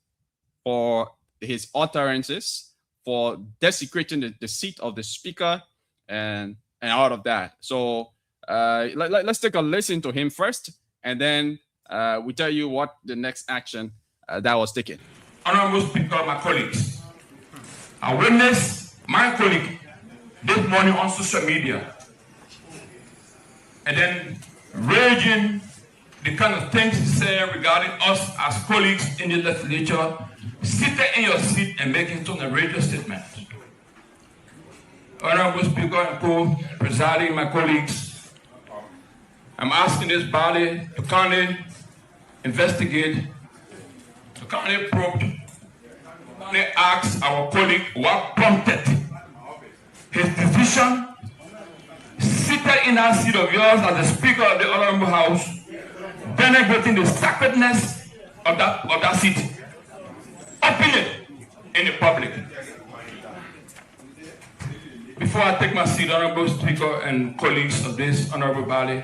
for his utterances, for desecrating the seat of the speaker and all of that. So let's take a listen to him first, and then we tell you what the next action that was taken. Honorable Speaker, my colleagues, I witnessed my colleague this morning on social media and then raging the kind of things he said regarding us as colleagues in the legislature, seated in your seat and making some radio statement. Honorable Speaker and co-presiding, my colleagues, I'm asking this body to kindly investigate, to kindly probe, kindly ask our colleague what prompted his decision, seated in that seat of yours as the Speaker of the Honorable House, denigrating the sacredness of that seat, openly in the public. Before I take my seat, Honorable Speaker and colleagues of this honorable body,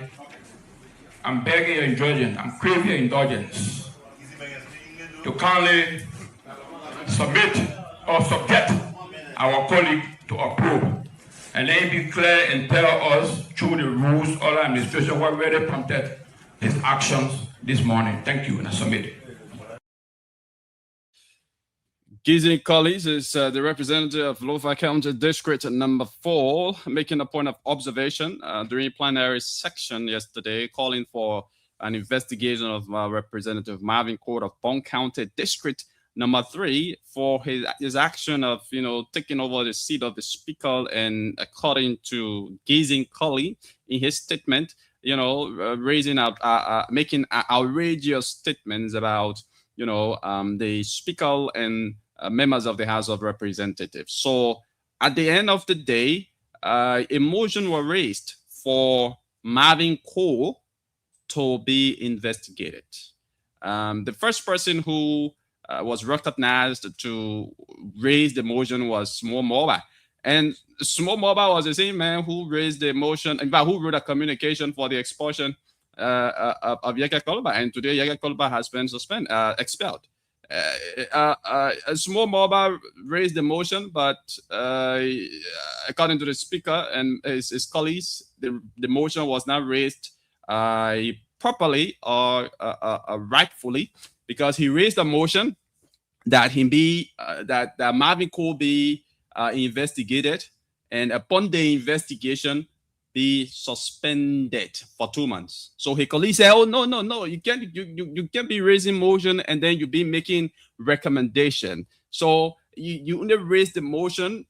I'm begging your indulgence, I'm craving your indulgence to kindly submit or subject our colleague to a probe, and then be clear and tell us through the rules of the administration what really prompted his actions this morning. Thank you, and I submit. Gizzy Collins is the representative of Lofa County District number 4, making a point of observation during plenary section yesterday, calling for an investigation of Representative Marvin Cole of Bong County District number 3 for his action of, taking over the seat of the speaker. And according to Gizzy Collins, in his statement, raising out, making outrageous statements about, the speaker and members of the House of Representatives. So at the end of the day, a motion was raised for Marvin Cole to be investigated. The first person who was recognized to raise the motion was Small Moba. And Small Moba was the same man who raised the motion, in fact, who wrote a communication for the expulsion of Yeke Koloba. And today, Yeke Koloba has been expelled. Small Moba raised the motion, but according to the speaker and his colleagues, the motion was not raised properly or rightfully, because he raised a motion that that Marvin Cole be investigated, and upon the investigation, be suspended for 2 months. So his colleague said, "Oh no, you can't be raising motion and then you be making recommendation. So you only raise the motion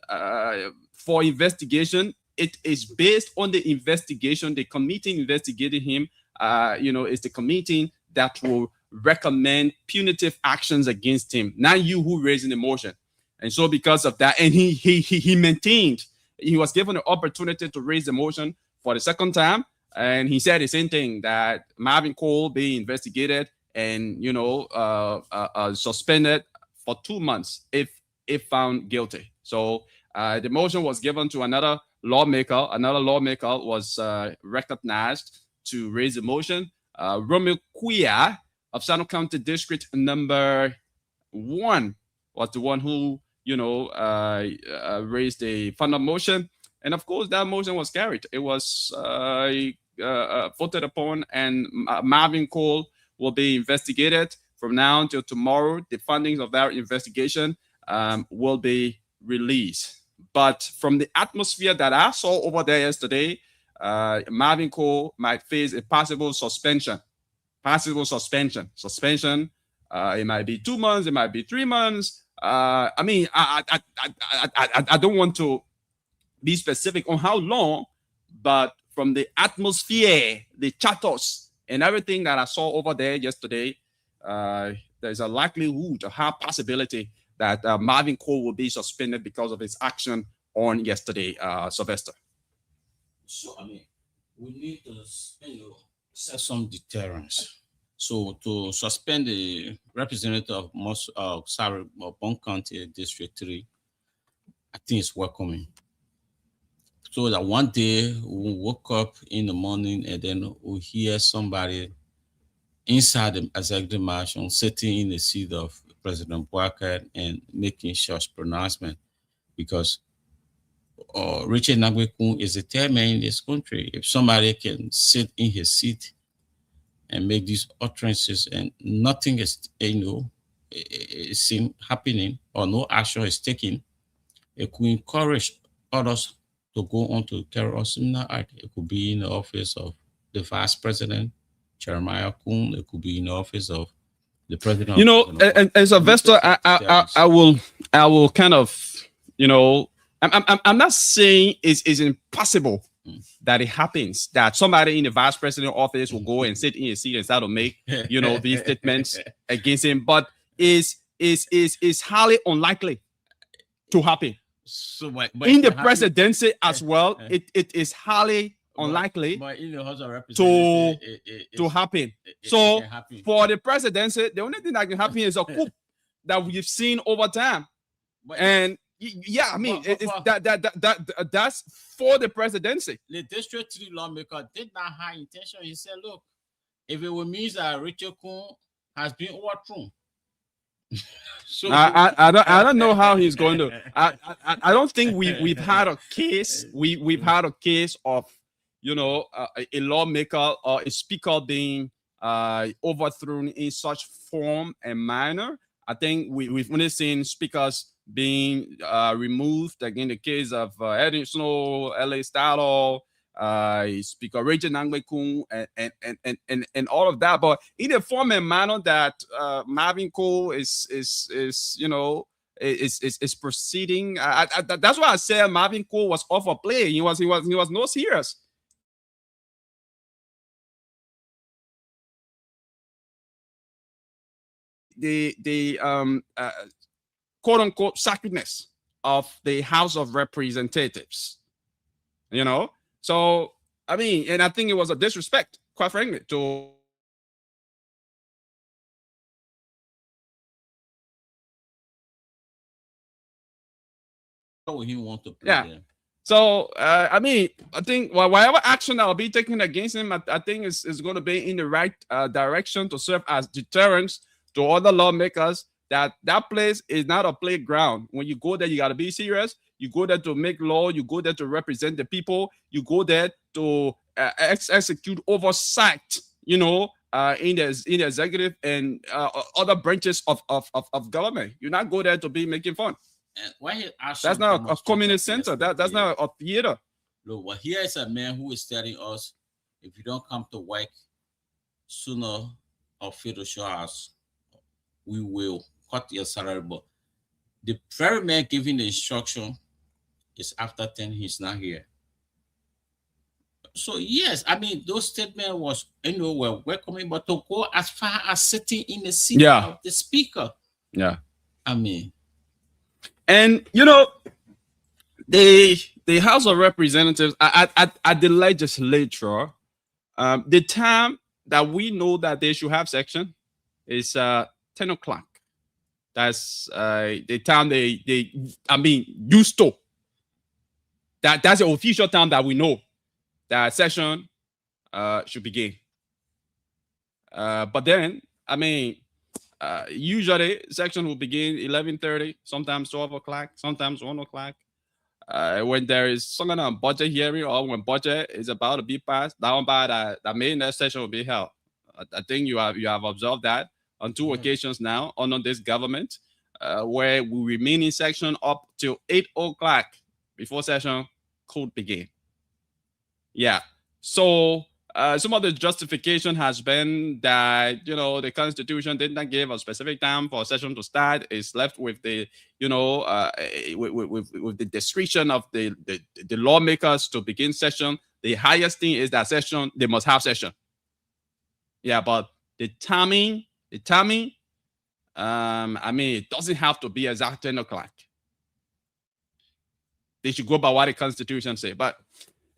for investigation. It is based on the investigation. The committee investigating him, is the committee that will recommend punitive actions against him, not you who raising the motion." And so because of that, and he maintained, he was given the opportunity to raise the motion for the second time, and he said the same thing, that Marvin Cole be investigated and suspended for 2 months if if found guilty. So the motion was given to another lawmaker. Another lawmaker was recognized to raise the motion. Romeo Kuya of Sano County District number 1 was the one who, raised a final motion. And of course, that motion was carried. It was voted upon, and Marvin Cole will be investigated from now until tomorrow. The findings of that investigation will be released. But from the atmosphere that I saw over there yesterday, Marvin Cole might face a possible suspension. Suspension. It might be 2 months. It might be 3 months. I don't want to be specific on how long, but from the atmosphere, the chatters, and everything that I saw over there yesterday, there's a likelihood, a high possibility that Marvin Cole will be suspended because of his action on yesterday, Sylvester. So, we need to set some deterrence. So, to suspend the representative of most Bon County District 3, I think it's welcoming. So that one day we woke up in the morning and then we hear somebody inside the executive mansion sitting in the seat of President Boakai and making such pronouncement, because Richard Nagbe-Kun is the third man in this country. If somebody can sit in his seat and make these utterances and nothing is, is happening or no action is taken, it could encourage others to go on to carry out similar act. It could be in the office of the vice president, Jeremiah Kun. It could be in the office of the president. And as a investor, I will kind of, I'm not saying it's impossible that it happens, that somebody in the vice president office will go and sit in his seat and start to make, these statements against him, but is highly unlikely to happen. So, but in the presidency as well, it is highly unlikely to happen. So for the presidency, the only thing that can happen is a coup that we've seen over time. And that's for the presidency. The District 3 lawmaker did not have intention. He said, look, if it will mean that Richard Kun has been overthrown. So I don't know how he's going to. I don't think we've had a case. We've had a case of a lawmaker or a speaker being overthrown in such form and manner. I think we've only seen speakers being removed, like in the case of Eddie Snow, L.A. Style, Speaker Richard Nagbe-Kun, and all of that. But in the form and manner that Marvin Cole is proceeding, that's why I said Marvin Cole was off a play. He was no serious. The quote unquote sacredness of the House of Representatives, So and I think it was a disrespect, quite frankly, to how would he want to play there? So I think whatever action that will be taken against him, I think is going to be in the right direction to serve as deterrence to other lawmakers. That place is not a playground. When you go there, you got to be serious. You go there to make law. You go there to represent the people. You go there to execute oversight, in the executive and other branches of government. You're not go there to be making fun. And when that's not a community center. That's not a theater. Look, well, here is a man who is telling us, if you don't come to work sooner or fail to show us, we will cut your salary. But the very man giving the instruction is after 10, he's not here. So yes, those statements was were welcoming, but to go as far as sitting in the seat of the speaker. Yeah. And the House of Representatives at the legislature, the time that we know that they should have section is 10 o'clock. That's the time they used to. That's the official time that we know that session should begin. But then, usually section will begin 11:30, sometimes 12 o'clock, sometimes 1 o'clock. When there is some kind of budget hearing or when budget is about to be passed, that main session will be held. I think you have observed that on two occasions now under this government, where we remain in session up till 8 o'clock before session could begin. Yeah. So some of the justification has been that the Constitution did not give a specific time for a session to start. It's left with the with the discretion of the lawmakers to begin session. The highest thing is that session they must have session. Yeah, but the timing, it doesn't have to be exact 10 o'clock. They should go by what the Constitution say. But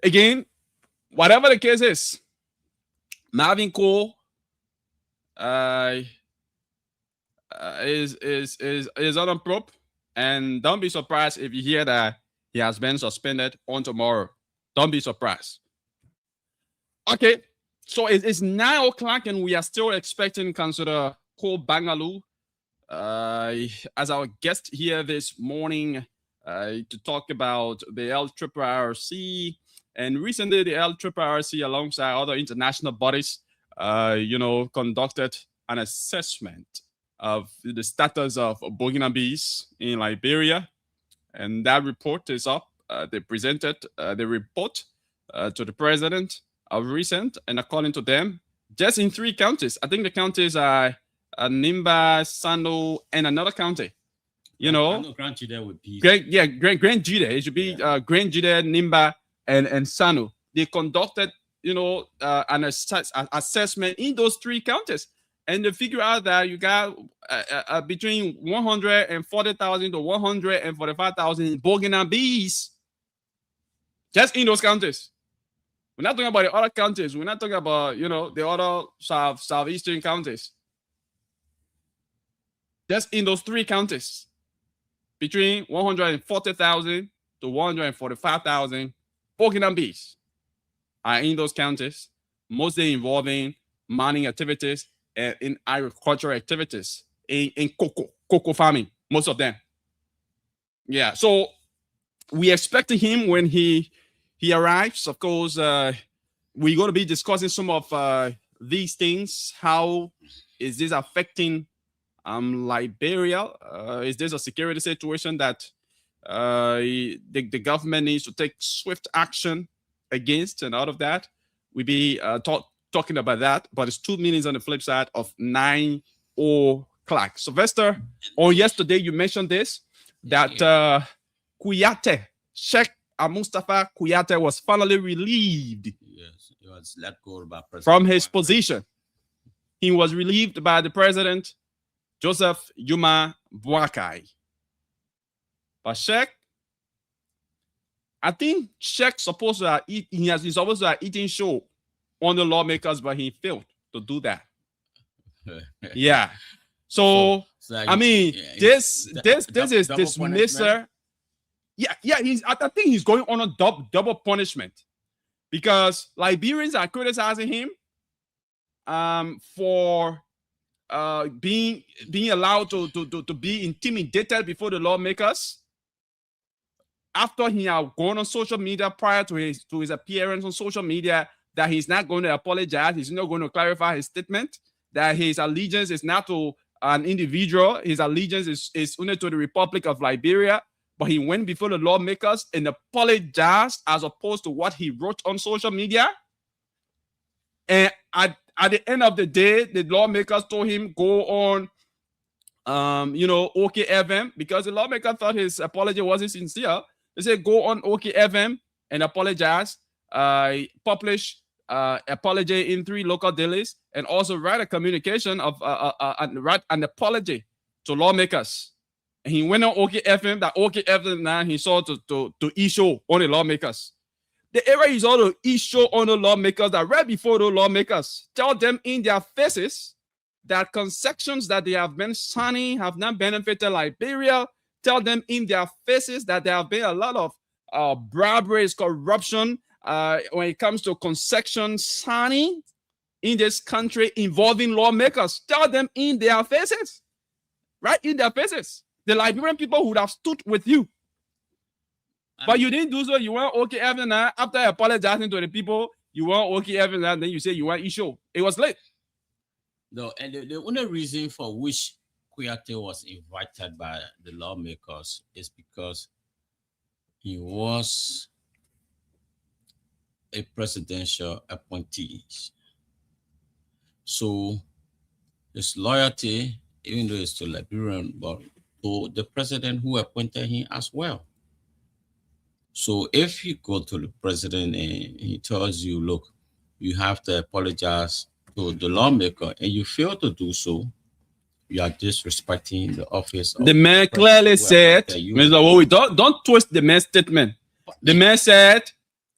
again, whatever the case is, Marvin Cole is on a probe, and don't be surprised if you hear that he has been suspended on tomorrow. Don't be surprised. Okay, so it's 9 o'clock, and we are still expecting Councillor Cole Bangalu as our guest here this morning to talk about the LRRC. And recently, the LRRC, alongside other international bodies, conducted an assessment of the status of Burkina bees in Liberia. And that report is up. They presented the report to the president of recent. And according to them, just in 3 counties, I think the counties are Nimba, Sano, and another county. Grand Jide would be. Grand Jide. It should be Grand Jide, Nimba, and Sanu. They conducted, an assessment in those 3 counties, and they figure out that you got between 140,000 to 145,000 Burkina bees just in those counties. We're not talking about the other counties. We're not talking about the other southeastern counties. Just in those 3 counties, between 140,000 to 145,000 Burkina bees are in those counties, mostly involving mining activities and in agricultural activities, in cocoa farming, most of them. Yeah, so we expected him when he arrives. Of course, we're going to be discussing some of these things. How is this affecting Liberia? Is this a security situation that the government needs to take swift action against? And out of that, we'll be talking about that. But it's 2 minutes on the flip side of 9 o'clock. Sylvester, yesterday you mentioned this, that Kouyaté, Sheikh Mustafa Kouyaté, was finally relieved. Yes, he was let go by President from his position. He was relieved by the president, Joseph Yuma Boakai. But Sheikh, I think Sheikh supposed to he's supposed to have eating show on the lawmakers, but he failed to do that. Yeah. So this is dismissal. Yeah. I think he's going on a double punishment, because Liberians are criticizing him for being allowed to be intimidated before the lawmakers after he had gone on social media prior to his appearance on social media, that he's not going to apologize, he's not going to clarify his statement, that his allegiance is not to an individual, his allegiance is only to the Republic of Liberia. But he went before the lawmakers and apologized as opposed to what he wrote on social media. And at the end of the day, the lawmakers told him go on, OKFM, because the lawmaker thought his apology wasn't sincere. They said go on OKFM and apologize, publish apology in 3 local dailies, and also write a communication of write an apology to lawmakers. And he went on OKFM, that OKFM now he saw to issue on the lawmakers. The area is also issue on the lawmakers that right before the lawmakers tell them in their faces that concessions that they have been signing have not benefited Liberia. Tell them in their faces that there have been a lot of bribery, corruption when it comes to concession signing in this country involving lawmakers. Tell them in their faces, right in their faces. The Liberian people would have stood with you. But you didn't do so. You weren't okay every night. After apologizing to the people, you weren't okay every night. Then you say you weren't issue. It was late. No, and the only reason for which Kouyaté was invited by the lawmakers is because he was a presidential appointee. So his loyalty, even though it's to Liberian, but to the president who appointed him as well. So if you go to the president and he tells you, look, you have to apologize to the lawmaker, and you fail to do so, you are disrespecting the office. The man clearly said, Mr. Wowi, don't twist the man's statement. The man said,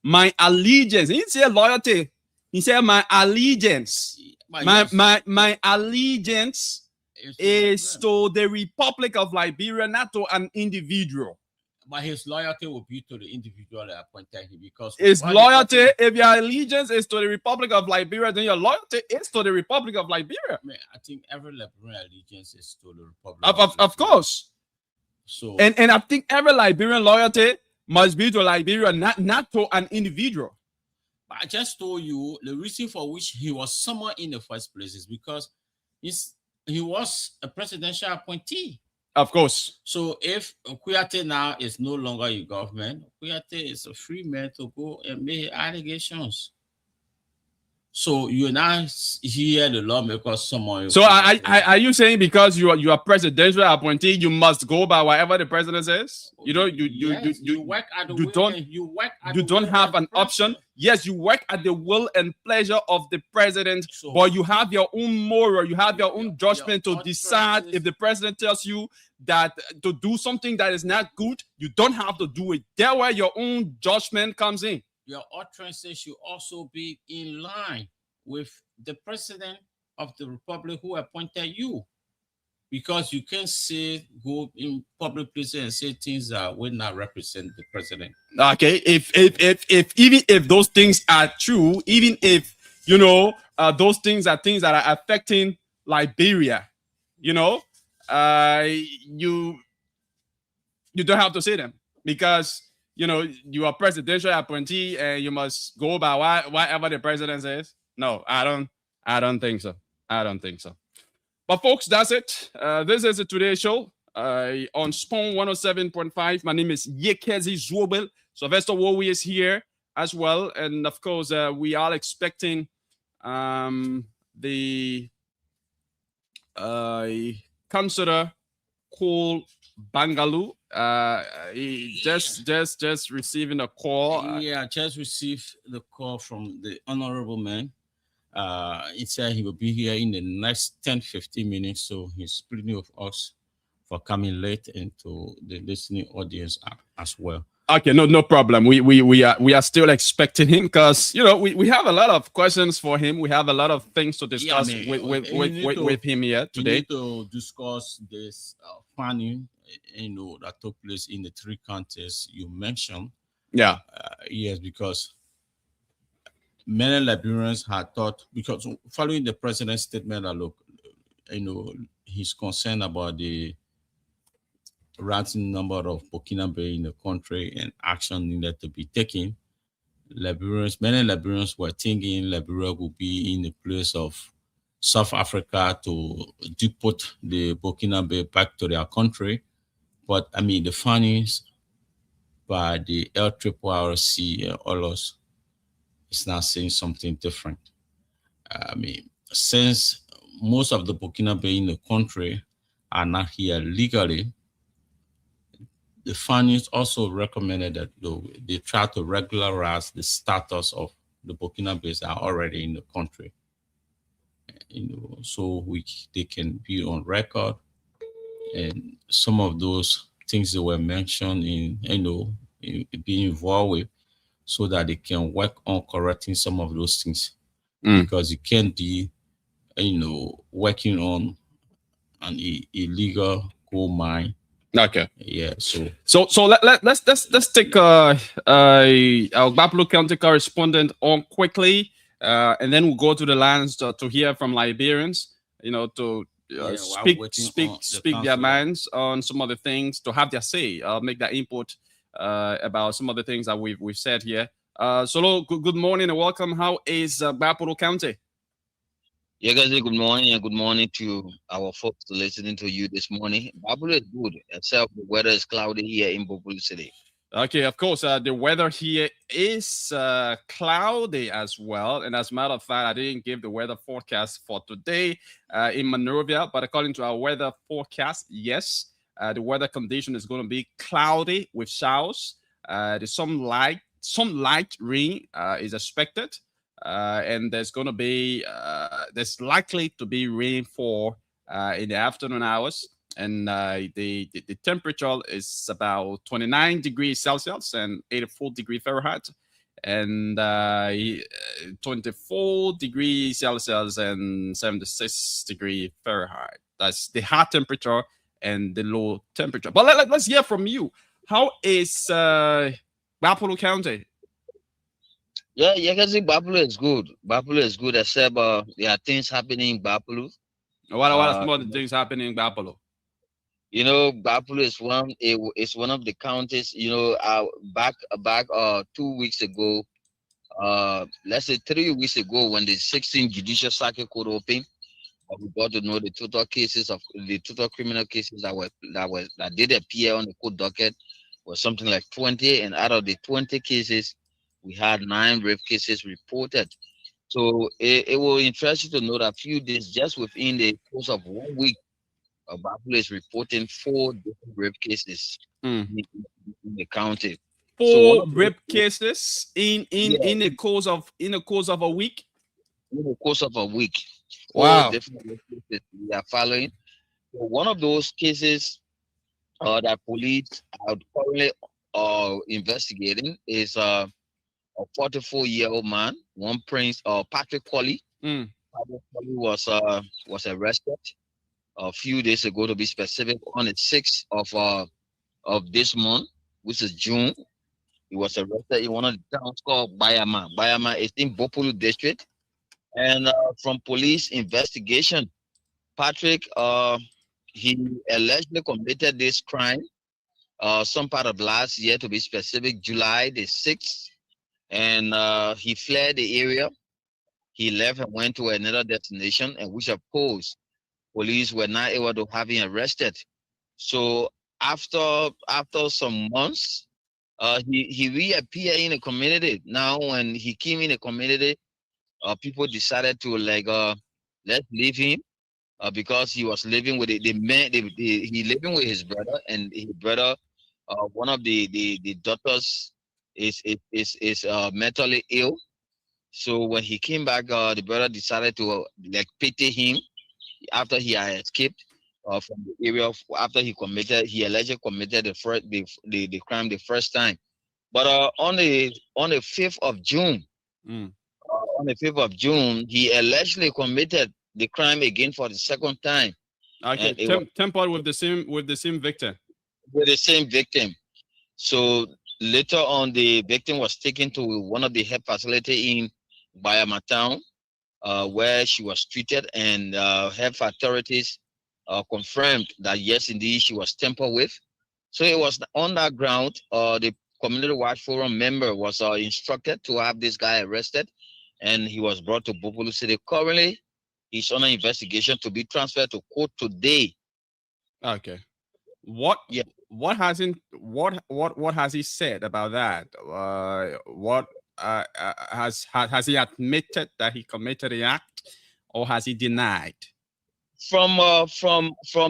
my allegiance. He didn't say loyalty. He said, my allegiance. My allegiance is to the Republic of Liberia, not to an individual. But his loyalty will be to the individual that appointed him, because his loyalty, if your allegiance is to the Republic of Liberia, then your loyalty is to the Republic of Liberia. I think every Liberian allegiance is to the Republic of course. So and I think every Liberian loyalty must be to Liberia, not to an individual. But I just told you the reason for which he was summoned in the first place is because he was a presidential appointee. Of course. So if Kouyaté now is no longer in government, Kouyaté is a free man to go and make allegations. So you now hear the lawmakers summon. So are you saying because you are presidential appointee, you must go by whatever the president says? You don't you work at the you don't have an option. Yes, you work at the will and pleasure of the president, but you have your own moral, you have your own judgment to decide. If the president tells you that to do something that is not good, you don't have to do it. That's where your own judgment comes in. Your utterances should also be in line with the president of the republic who appointed you, because you can't go in public places and say things that will not represent the president. Okay, if even if those things are true, even if those things are things that are affecting Liberia, you don't have to say them, because you are presidential appointee and you must go by whatever the president says. No, I don't think so. I don't think so. But folks, that's it. This is a Today Show on Spawn 107.5. My name is Yekezi Zwobel. Sylvester Wowi is here as well. And of course, we are expecting the Councillor Cole Bangalu. He just receiving a call. Yeah, just received the call from the honorable man. He said he will be here in the next 10-15 minutes, so he's splitting with us for coming late and to the listening audience as well. Okay, no problem. We are still expecting him, because we have a lot of questions for him. We have a lot of things to discuss with him here today. We need to discuss this funding, that took place in the 3 counties you mentioned. Yeah. Yes, because many Liberians had thought, because following the president's statement that look, he's concerned about the rising number of Burkinabe in the country and action needed to be taken. Many Liberians were thinking Liberia would be in the place of South Africa to deport the Burkinabe back to their country. But the findings by the LRRC and others is now saying something different. Since most of the Burkinabe in the country are not here legally, the findings also recommended that they try to regularize the status of the Burkinabes that are already in the country, so they can be on record. And some of those things that were mentioned in being involved with, so that they can work on correcting some of those things. Because you can't be working on an illegal coal mine. Okay. Yeah. So let's take our Bapalo County correspondent on quickly, and then we'll go to the lands to hear from Liberians. To speak their minds on some of the things, to have their say, make their input about some of the things that we've said here. Solo, good morning and welcome. How is Bapalo County? Yeah, guys, good morning and good morning to our folks listening to you this morning. Bapalo is good, except the weather is cloudy here in Bapalo City. Okay, of course, the weather here is cloudy as well. And as a matter of fact, I didn't give the weather forecast for today in Monrovia, but according to our weather forecast, yes, the weather condition is going to be cloudy with showers. There's some light rain is expected. And there's going to be there's likely to be rainfall in the afternoon hours, and the temperature is about 29 degrees Celsius and 84 degrees Fahrenheit, and 24 degrees Celsius and 76 degrees Fahrenheit. That's the high temperature and the low temperature. But let's hear from you. How is Bapalo County? Yeah, because Bapalo is good. Bapalo is good, except there are things happening in Bapalo. What are some of the things happening in Bapalo? Bapalo is one of the counties. Back 2 weeks ago, let's say 3 weeks ago, when the 16th Judicial Circuit Court opened, we got to know the total criminal cases that did appear on the court docket was something like 20, and out of the 20 cases, we had 9 rape cases reported. So it will interest you to know that a few days, just within the course of 1 week, Bapalo is reporting 4 different rape cases in the county. 4 rape cases in the course of a week. In the course of a week. Wow. 4 different rape cases we are following. So one of those cases that police are currently investigating is a 44-year-old man, one Prince Patrick Colley. Patrick Colley was arrested a few days ago, to be specific, on the 6th of this month, which is June. He was arrested in one of the towns called Bayama. Bayama is in Bapalo district, and from police investigation, Patrick he allegedly committed this crime some part of last year, to be specific, July the 6th. And he fled the area. He left and went to another destination, and which of course police were not able to have him arrested. So after some months, he reappeared in the community. Now, when he came in the community, people decided to let's leave him because he was living with he living with his brother, and his brother, one of the daughters is mentally ill. So when he came back, the brother decided to pity him after he had escaped from the area after he allegedly committed the crime the first time. But on the 5th of June, he allegedly committed the crime again for the second time. Okay, tempered with the same victim. With the same victim. So later on, the victim was taken to one of the health facilities in Bayama town, where she was treated, and health authorities confirmed that yes, indeed, she was tampered with. So it was on that ground, the Community Watch Forum member was instructed to have this guy arrested, and he was brought to Bapalo City. Currently, he's under investigation to be transferred to court today. Okay. What has he said about that? Has he admitted that he committed the act, or has he denied? From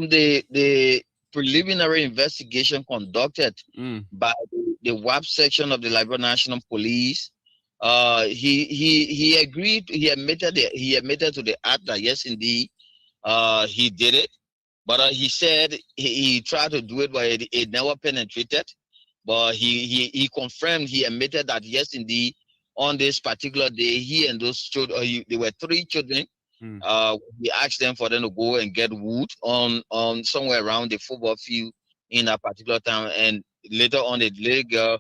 the preliminary investigation conducted by the WAP section of the Liberia National Police, he agreed. He admitted to the act that yes, indeed, he did it. But he said he tried to do it, but it never penetrated. But he confirmed, he admitted that, yes, indeed, on this particular day, he and those children, there were 3 children We asked them for them to go and get wood on somewhere around the football field in a particular town, and later on the little girl,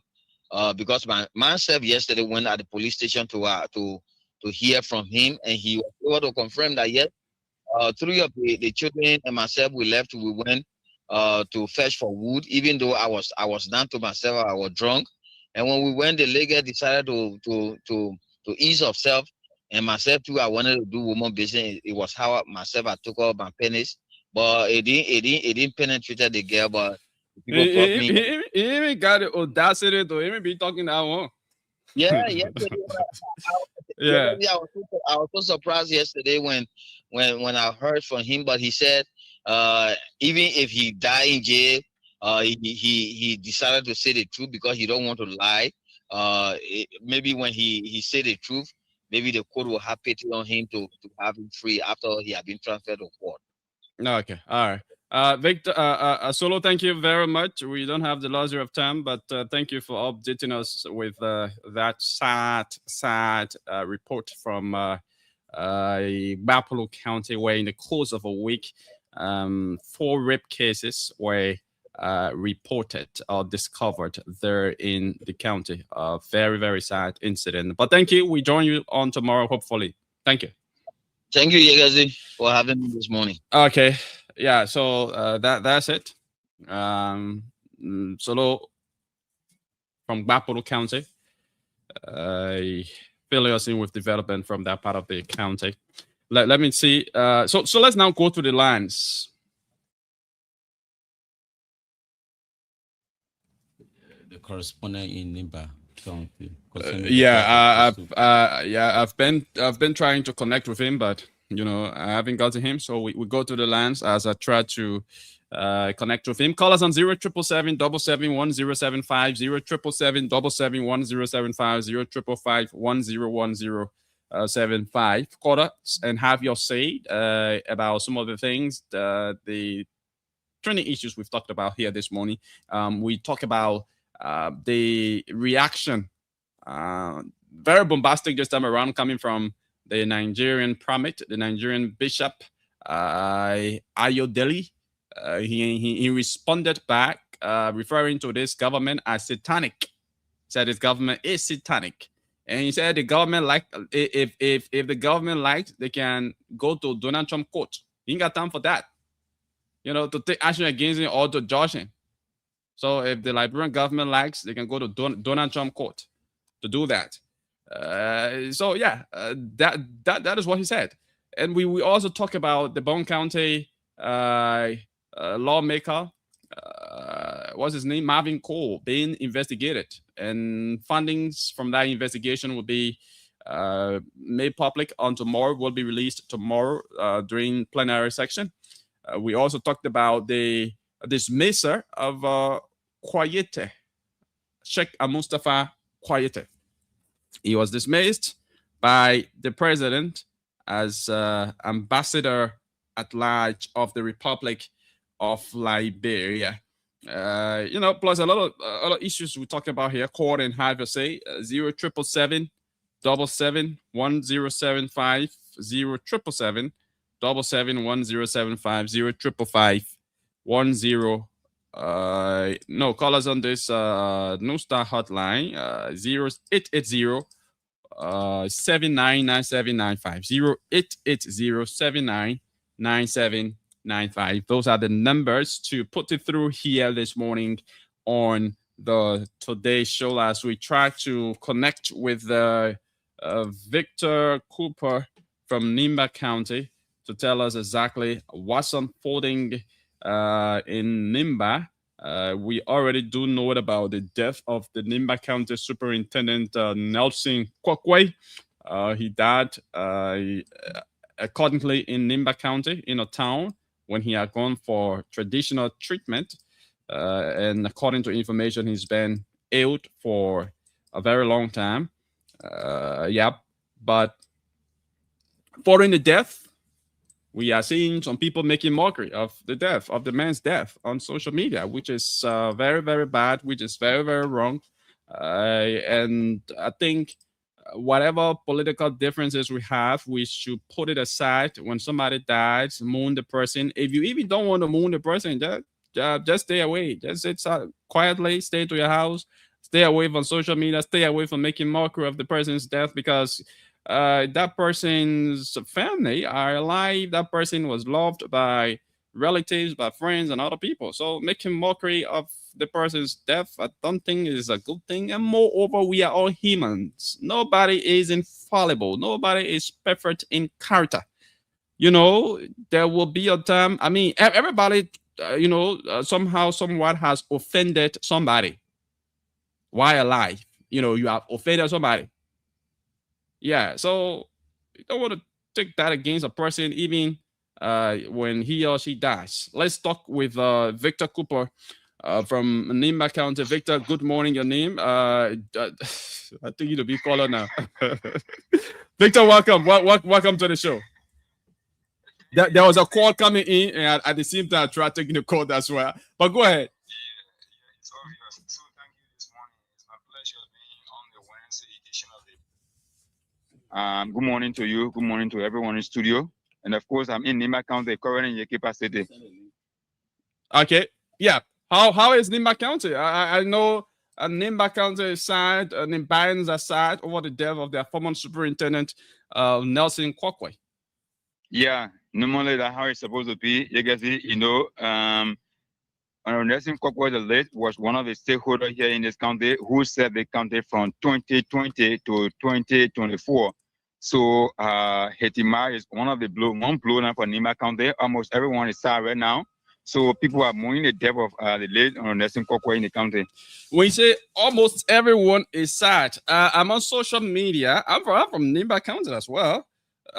because myself yesterday went at the police station to hear from him, and he was able to confirm that yes, three of the children and myself we went to fetch for wood, even though I was down to myself, I was drunk. And when we went, the lady decided to ease herself, and myself too, I wanted to do woman business. It was how myself I took off my penis, but it didn't penetrate the girl, but people brought me. He even got the audacity to even be talking that one. Yeah. Yeah. I was so surprised yesterday when I heard from him, but he said even if he died in jail, he decided to say the truth because he don't want to lie. Maybe when he said the truth, maybe the court will have pity on him to have him free after he had been transferred to court. Okay, all right. Victor, Solo, thank you very much. We don't have the luxury of time, but thank you for updating us with that sad report from Bapalo County, where in the course of a week, 4 rape cases were reported or discovered there in the county. Very, very sad incident. But thank you. We join you on tomorrow, hopefully. Thank you. Thank you, Yegazi, for having me this morning. Okay. Yeah, so that's it. Solo from Bapalo County. Fill us in with development from that part of the county. Let me see. So let's now go to the lines. The correspondent in Nimba County. I've been trying to connect with him, but I haven't got to him. So we go to the lines as I try to connect with him. Call us on 0777-771-075, 0777-771-075, 0555-101075. Call us and have your say about some of the things, the trending issues we've talked about here this morning. We talk about the reaction, very bombastic this time around, coming from the Nigerian primate, the Nigerian bishop, Ayodele. He responded back, referring to this government as satanic. Said his government is satanic, and he said the government if the government likes, they can go to Donald Trump court. He ain't got time for that, to take action against him or to judge him. So if the Liberian government likes, they can go to Donald Trump court to do that. That is what he said. And we also talk about the Bone County lawmaker, what's his name, Marvin Cole, being investigated, and findings from that investigation will be made public on tomorrow, will be released tomorrow during plenary section. We also talked about the dismissal of Kwayete, Sheikh Mustafa Kwayete. He was dismissed by the president as ambassador at large of the Republic of Liberia. Plus a lot of issues we talk about here. Court and have a say. 0777 771 0777 771 0555 call us on this New Star hotline 0880 799795 0880 799795. Those are the numbers to put it through here this morning on the Today Show, as we try to connect with Victor Cooper from Nimba County to tell us exactly what's unfolding in Nimba. We already do know about the death of the Nimba County Superintendent Nelson Kwakwe. He died accordingly in Nimba County, in a town, when he had gone for traditional treatment. And according to information, he's been ill for a very long time. But following the death, we are seeing some people making mockery of the death, of the man's death, on social media, which is very, very bad, which is very, very wrong. And I think whatever political differences we have, we should put it aside. When somebody dies, mourn the person. If you even don't want to mourn the person, just stay away. Just sit quietly, stay to your house, stay away from social media, stay away from making mockery of the person's death, because that person's family are alive. That person was loved by relatives, by friends, and other people. So making mockery of the person's death, I don't think is a good thing. And moreover, we are all humans. Nobody is infallible. Nobody is perfect in character. You know, there will be a time. I mean, everybody, somehow, somewhat has offended somebody while alive. You know, you have offended somebody. Yeah, so you don't want to take that against a person, even when he or she dies. Let's talk with Victor Cooper from Nimba County. Victor, good morning. Your name? I think you to be caller now. Victor, welcome. Welcome to the show. There was a call coming in, and at the same time, I tried taking the call as well. But go ahead. It's obvious. So thank you this morning. It's my pleasure being on the Wednesday edition of the. Good morning to you. Good morning to everyone in studio. And of course, I'm in Nimba County, currently in Yekepa City. Okay. Yeah. How is Nimba County? I know Nimba County is sad, Nimbans are sad over the death of their former superintendent, Nelson Kwakwe. Yeah, normally that's how it's supposed to be. You guys see, Nelson Kwakwe, the late, was one of the stakeholders here in this county who served the county from 2020 to 2024. So Hetima is one of the one blow now for Nimba County. Almost everyone is sad right now. So people are mourning the death of the late Nelson Kwakwe in the county. When you say almost everyone is sad, I'm on social media. I'm from Nimba County as well,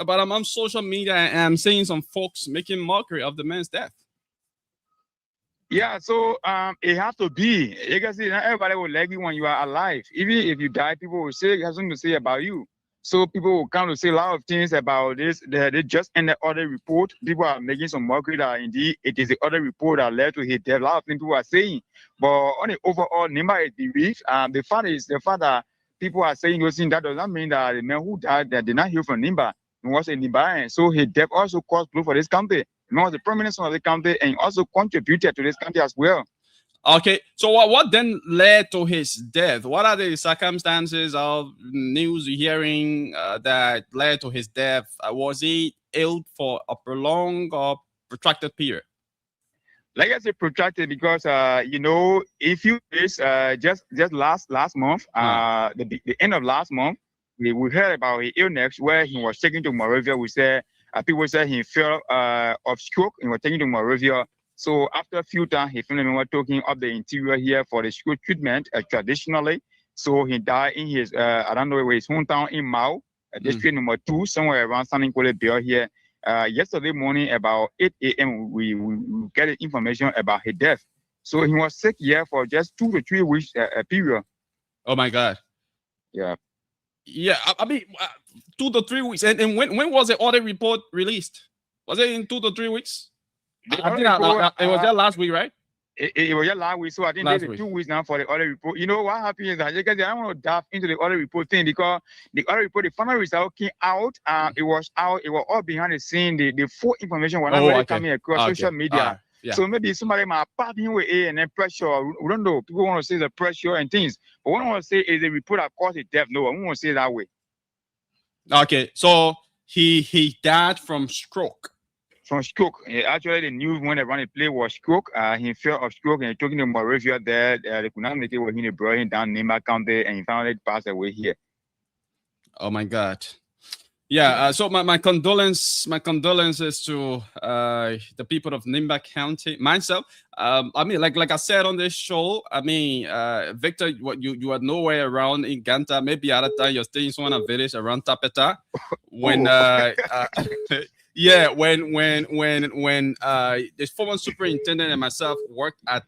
but I'm on social media and I'm seeing some folks making mockery of the man's death. Yeah, so it has to be. You can see everybody will like you when you are alive. Even if you die, people will say have something to say about you. So people will come to say a lot of things about this. They just end the other report. People are making some mockery that indeed it is the other report that led to his death. A lot of things people are saying. But on the overall, Nimba is believed. The fact that people are saying those things, that does not mean that the man who died that did not hear from Nimba. He was a Nimba. So his death also caused blow for this county. He was the prominence of the county and also contributed to this county as well. Okay, so what then led to his death? What are the circumstances of news hearing that led to his death? Was he ill for a prolonged or protracted period? Like I said, protracted because if you just last month, the end of last month, we heard about his illness where he was taken to Moravia. We said people said he fell of stroke. He was taken to Moravia. So after a few times, he finally went talking up the interior here for the stroke treatment traditionally. So he died in his, I don't know where his hometown in Mao, district number 2, somewhere around San Nicolas Bay here. Yesterday morning, about 8 a.m., we get information about his death. So he was sick here for just 2 to 3 weeks period. Oh my God. Yeah. Yeah, I mean, 2 to 3 weeks. And when was the audit report released? Was it in 2 to 3 weeks? I think it was just last week, right? It was just last week, so I think there's 2 weeks now for the audit report. You know what happened is that I don't want to dive into the audit report thing because the audit report, the final result came out. It was all behind the scene. The full information was not really coming across social media. Yeah. So maybe somebody might pop in with and then pressure. We don't know. People want to say the pressure and things, but what I want to say is the report that caused his death. No, I don't want to say it that way. Okay, so he died from stroke. From stroke. Actually, the news when around the play was stroke. He fell of stroke and talking to Moravia there. They could not make it when he brought him down Nimba County and he finally passed away here. Oh my God. Yeah. So my condolences to the people of Nimba County. Myself. I mean, like I said on this show. I mean, Victor, you are nowhere around in Ganta. Maybe at a time you're staying in a village around Tapeta. When yeah, when the former superintendent and myself worked at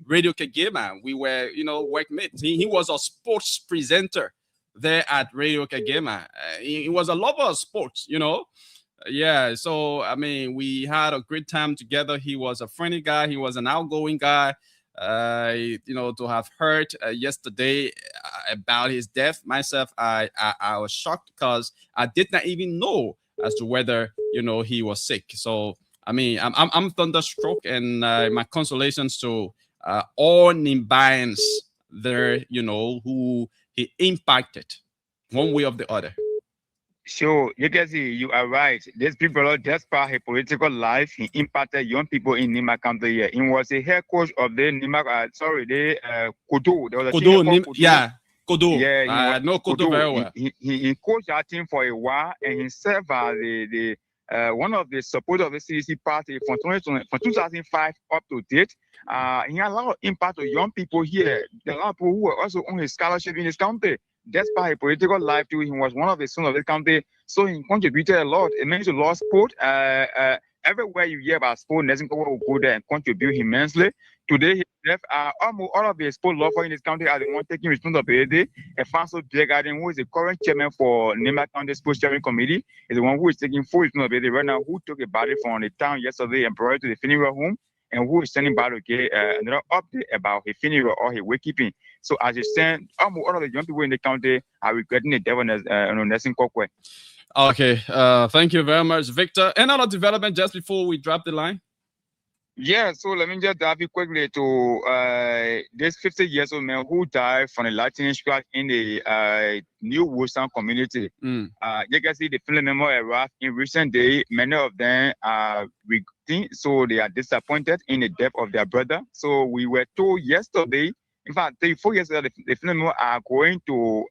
Radio Kagema, we were, workmates. He was a sports presenter there at Radio Kagema. He was a lover of sports, Yeah, so, I mean, we had a great time together. He was a friendly guy. He was an outgoing guy. to have heard yesterday about his death. Myself, I was shocked because I did not even know as to whether he was sick. So I mean, I'm thunderstruck, and my consolations to all Nimbayans there, who he impacted one way or the other. So you can see you are right. These people, despite his political life, he impacted young people in Nimba County here. He was a head coach of the Nimba, Kodo. There was a team called Kodo. Yeah, Kodo. Yeah, I know Kodo very well. He coached that team for a while, and he served as one of the supporters of the CDC party from 2005 up to date. He had a lot of impact on young people here. There are a lot of people who were also on his scholarship in his county. Despite his political life too, he was one of the sons of the county, so he contributed a lot. It means to law sport. Everywhere you hear about sport, Nelson Kowo will go there and contribute immensely. Today, he left almost all of the sport law in his county are the one taking responsibility. Afonso Biegarden, who is the current chairman for Nimba County Sports Steering Committee, is the one who is taking full responsibility right now, who took a body from the town yesterday and brought it to the funeral home, and who is standing by to get another update about his funeral or his wakekeeping. So as you stand, almost all of the young people in the county are regretting the death of Nelson Kokwe. Okay, thank you very much, Victor. Another development just before we drop the line? Yeah, so let me just dive quickly to this 50-year-old man who died from a lightning strike in the New Woodstown community. You can see the family member arrived in recent days. Many of them are regretting, so they are disappointed in the death of their brother. So we were told yesterday, in fact, 3-4 years ago, the family member are going to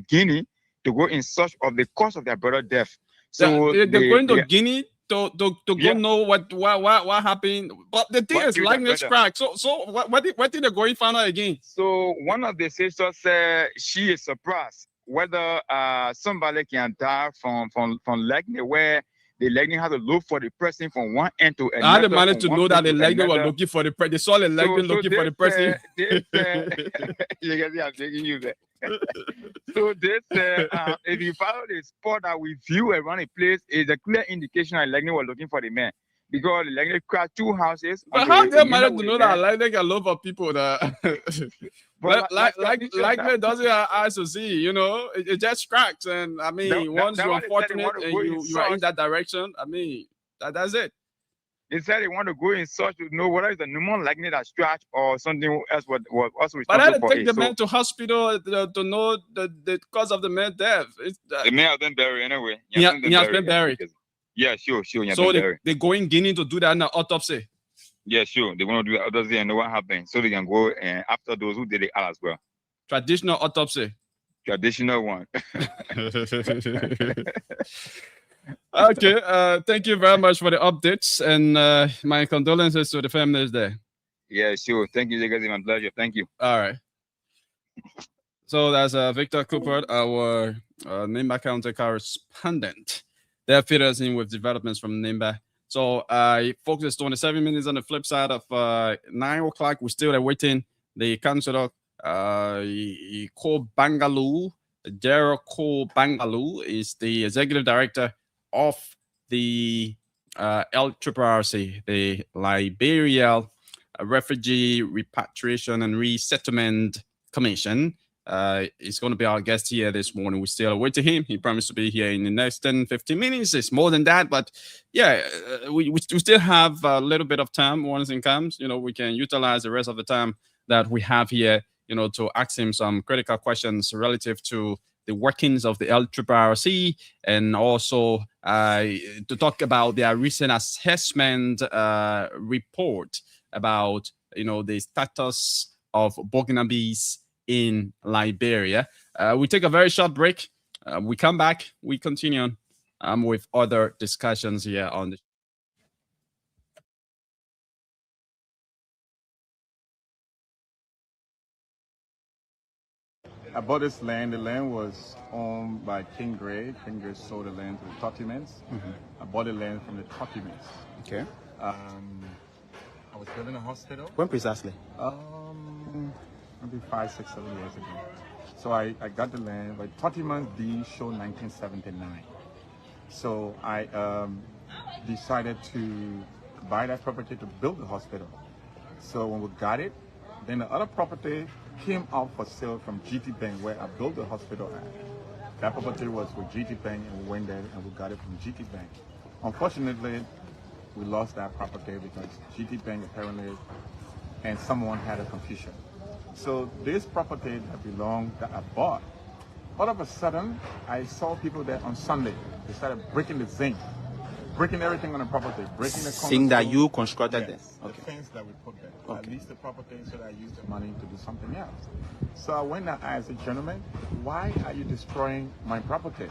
Guinea to go in search of the cause of their brother's death. So they're going to Guinea to go know what happened. But the thing is, lightning strike. So what did they go and find out again? So one of the sisters said she is surprised whether somebody can die from lightning, where the lightning had to look for the person from one end to another. How they managed to know that the lightning was looking for the person? They saw the lightning looking for the person. You can see I'm taking you there. So this, if you follow the spot that we view around the place, is a clear indication that lightning was looking for the man, because the lightning crashed 2 houses. But how they managed to know that lightning can look for people that lightning doesn't have eyes to see, it just cracks. And I mean, once you're unfortunate and you are in that direction, I mean, that's it. They said they want to go in search to know whether it's a pneumonia lightning that struck or something else was also responsible. But I had to take the man to hospital to know the cause of the man's death. The man has been buried anyway. He has been buried. Yeah, sure. So they go in Guinea to do that in the autopsy. Yeah, sure. They want to do the autopsy and know what happened, so they can go and after those who did it as well. Traditional autopsy. Traditional one. Okay, thank you very much for the updates, and my condolences to the families there. Yeah, sure. Thank you, guys. My pleasure. Thank you. All right. So that's Victor Cooper, our Nimba County correspondent. That fits us in with developments from Nimba. So, folks, it's 27 minutes on the flip side of 9 o'clock. We're still awaiting the councillor, Cole Bangaloo. Daryl Cole Bangaloo is the executive director of the LRRC, the Liberia Refugee Repatriation and Resettlement Commission. He's going to be our guest here this morning. We're still awaiting him. He promised to be here in the next 10-15 minutes. It's more than that, but yeah, we still have a little bit of time. Once it comes, we can utilize the rest of the time that we have here, to ask him some critical questions relative to the workings of the LRRC, and also to talk about their recent assessment report about the status of Burkinabés in Liberia. We take a very short break. We come back. We continue on with other discussions here on the I bought this land. The land was owned by King Gray. King Gray sold the land to the Totimans. I bought the land from the Totimans. Okay. I was building a hospital. When precisely? Maybe 5, 6, 7 years ago. So I got the land, but Totimans deed showed 1979. So I decided to buy that property to build the hospital. So when we got it, Then the other property came out for sale from GT Bank, where I built the hospital at. That property was with GT Bank, and we went there and we got it from GT Bank. Unfortunately, we lost that property because GT Bank apparently and someone had a confusion. So this property that I bought, all of a sudden, I saw people there on Sunday. They started breaking the zinc, breaking everything on the property, breaking the Seeing that you constructed yes, it. the fence that we put there. Okay. I leased the property so that I used the money to do something else. So I went and asked the gentleman, why are you destroying my property?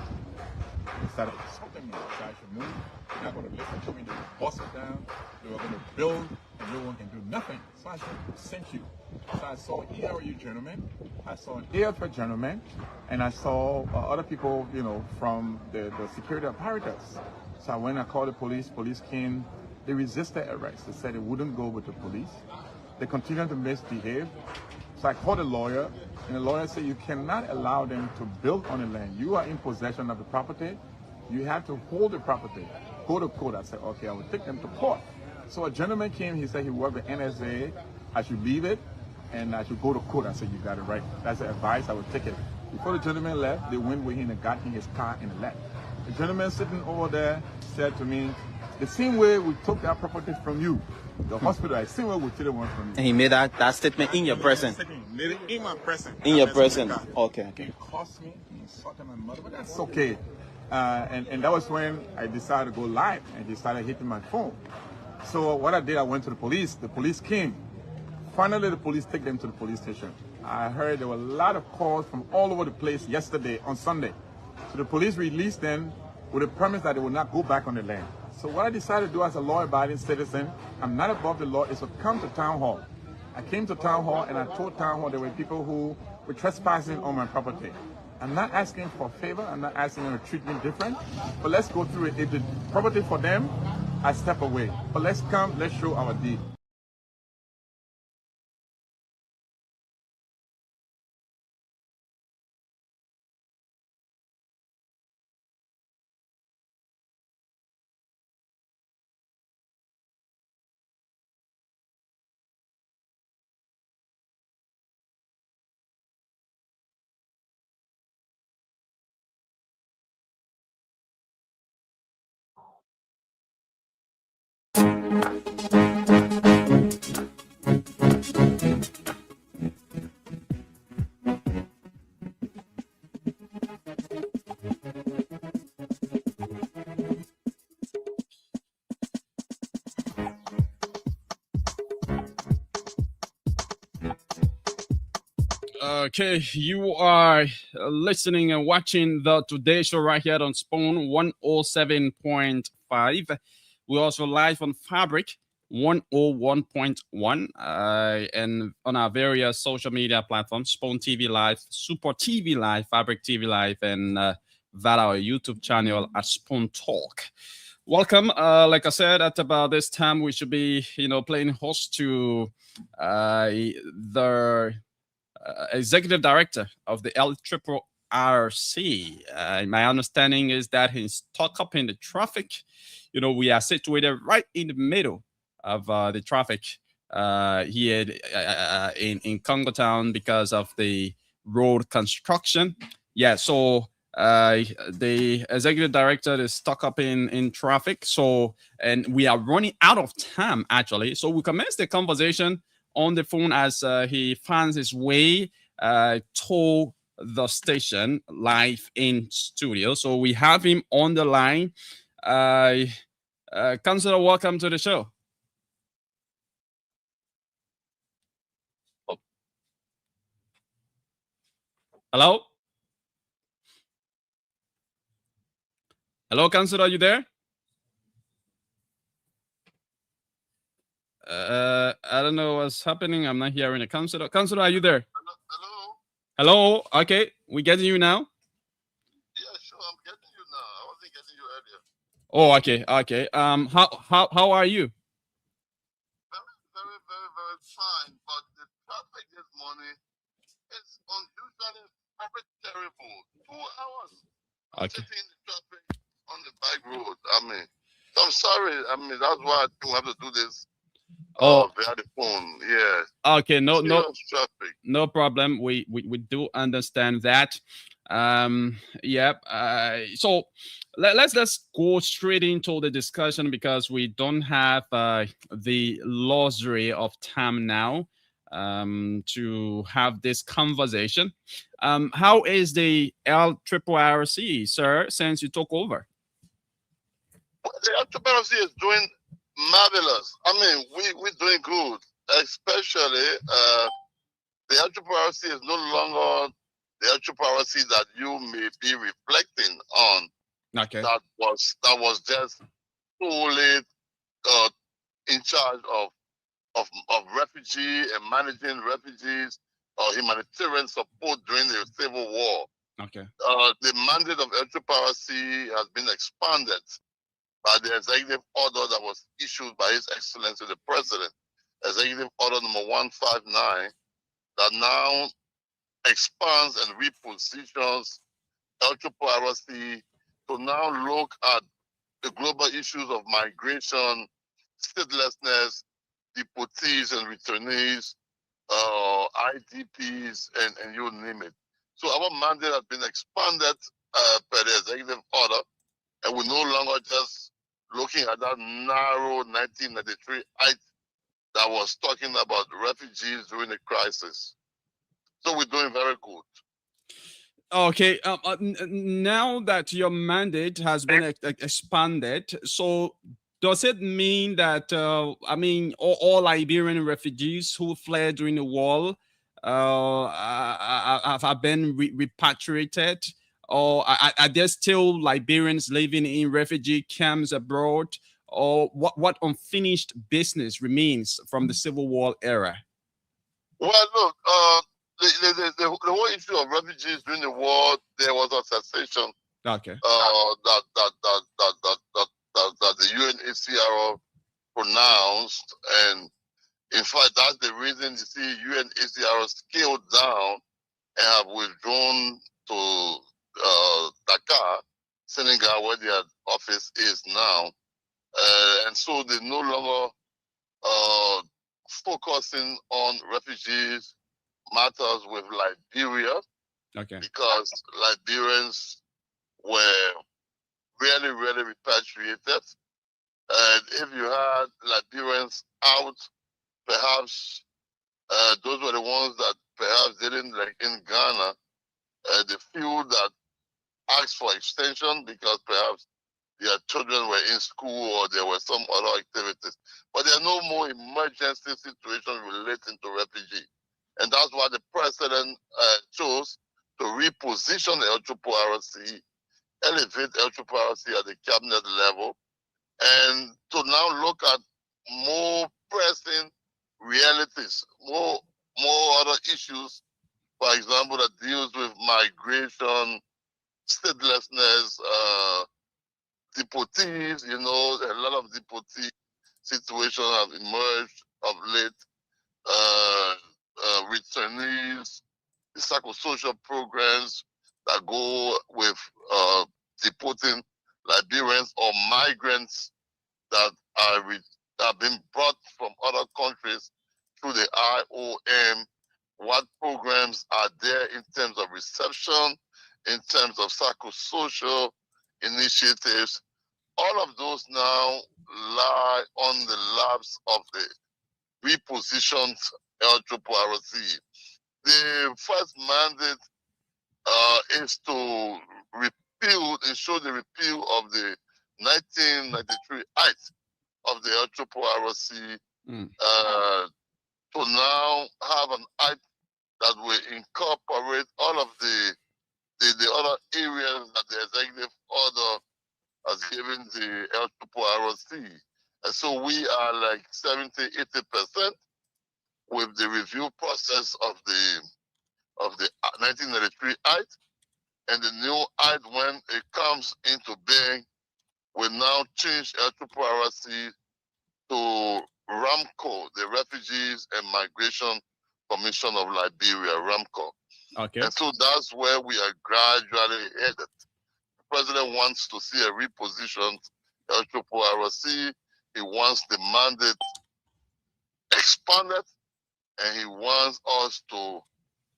He started insulting me. So I should move. You're not going to listen to me. They will bust it down. They were going to build, and no one can do nothing. So I said, thank you. So I saw ERU gentlemen, I saw an AFA gentleman, and I saw other people, you know, from the security apparatus. So I went and called the police. Police came. They resisted arrest. They said they wouldn't go with the police. They continued to misbehave. So I called a lawyer, and the lawyer said, you cannot allow them to build on the land. You are in possession of the property. You have to hold the property. Go to court. I said, okay, I will take them to court. So a gentleman came, he said he worked with NSA. I should leave it, and I should go to court. I said, you got it right. That's the advice. I would take it. Before the gentleman left, they went with him and got in his car and left. The gentleman sitting over there said to me, the same way we took that property from you, the hospital, the same way we took it one from you. And he made that statement in your presence. In my presence. In your presence. Okay. It cost me, he insulted my mother, but that's okay. And that was when I decided to go live, and he started hitting my phone. So what I did, I went to the police. The police came. Finally, the police took them to the police station. I heard there were a lot of calls from all over the place yesterday on Sunday. So the police released them with a promise that they would not go back on the land. So what I decided to do as a law-abiding citizen, I'm not above the law, is to come to town hall. I came to town hall and I told town hall there were people who were trespassing on my property. I'm not asking for a favor, I'm not asking them to treat me different, but let's go through it. If the property for them, I step away. But let's come, let's show our deed. Okay, you are listening and watching the Today Show right here on Spoon 107.5. We're also live on Fabric 101.1 and on our various social media platforms, Spoon TV Live, Super TV Live, Fabric TV Live, and via our YouTube channel at Spoon Talk. Welcome. Like I said, at about this time, we should be, playing host to the executive director of the LRRC. My understanding is that he's stuck up in the traffic. We are situated right in the middle of the traffic here in Congo Town because of the road construction. Yeah, so the executive director is stuck up in traffic. So, and we are running out of time, actually. So we commence the conversation on the phone as he finds his way to the station live in studio. So we have him on the line. Councillor, welcome to the show. Hello? Hello, Councillor, are you there? I don't know what's happening. I'm not hearing a Councillor. Councillor, are you there? Hello? Okay, we getting you now? Yeah, sure, I'm getting you now. I wasn't getting you earlier. Oh, okay, okay. How are you? Very fine. But the traffic this morning is unusually very terrible. 2 hours. Okay. Sitting in the traffic on the back road. So I'm sorry. That's why I think we have to do this. via the phone. Yes. Okay, no Serious traffic. no problem. We do understand that. Yep. So let's go straight into the discussion because we don't have the luxury of time now to have this conversation. How is the LRRC, sir, since you took over? The LRRC is doing marvelous. I mean, we're doing good, especially the LRRC is no longer the LRRC that you may be reflecting on. Okay. That was just solely in charge of refugee and managing refugees or humanitarian support during the Civil War. Okay. The mandate of LRRC has been expanded by the executive order that was issued by His Excellency the President, Executive Order number 159, that now expands and repositions LRRC to now look at the global issues of migration, statelessness, deportees and returnees, IDPs, and you name it. So our mandate has been expanded per the executive order, and we're no longer just looking at that narrow 1993 act that was talking about refugees during the crisis. So we're doing very good. Okay. Now that your mandate has been expanded, so does it mean that all Liberian refugees who fled during the war have been repatriated, or are there still Liberians living in refugee camps abroad, or what unfinished business remains from the Civil War era? Well, look, the whole issue of refugees during the war, there was a cessation. Okay. That the UNHCR pronounced, and in fact, that's the reason you see UNHCR scaled down and have withdrawn to Dakar, Senegal, where their office is now, and so they're no longer focusing on refugees matters with Liberia. Okay. Because Liberians were really repatriated. And if you had Liberians out, perhaps those were the ones that perhaps didn't, like in Ghana, the few that asked for extension because perhaps their children were in school or there were some other activities. But there are no more emergency situations relating to refugee. And that's why the president chose to reposition the LRRC, elevate LRRC at the cabinet level, and to now look at more pressing realities, more other issues, for example, that deals with migration, statelessness, deportees. You know, a lot of deportee situations have emerged of late. Returnees, the psychosocial programs that go with deporting Liberians or migrants that have been brought from other countries through the IOM. What programs are there in terms of reception, in terms of psychosocial initiatives? All of those now lie on the laps of the repositioned LRRC. The first mandate is to repeal, ensure the repeal of the 1993 Act of the LRRC, to now have an act that will incorporate all of the other areas that the executive order has given the LRRC. And so we are like 70-80% with the review process of the 1993 Act, and the new Act, when it comes into being, will now change LRRC to RAMCO, the Refugees and Migration Commission of Liberia, RAMCO. Okay. And so that's where we are gradually headed. The president wants to see a repositioned LRRC. He wants the mandate expanded, and he wants us to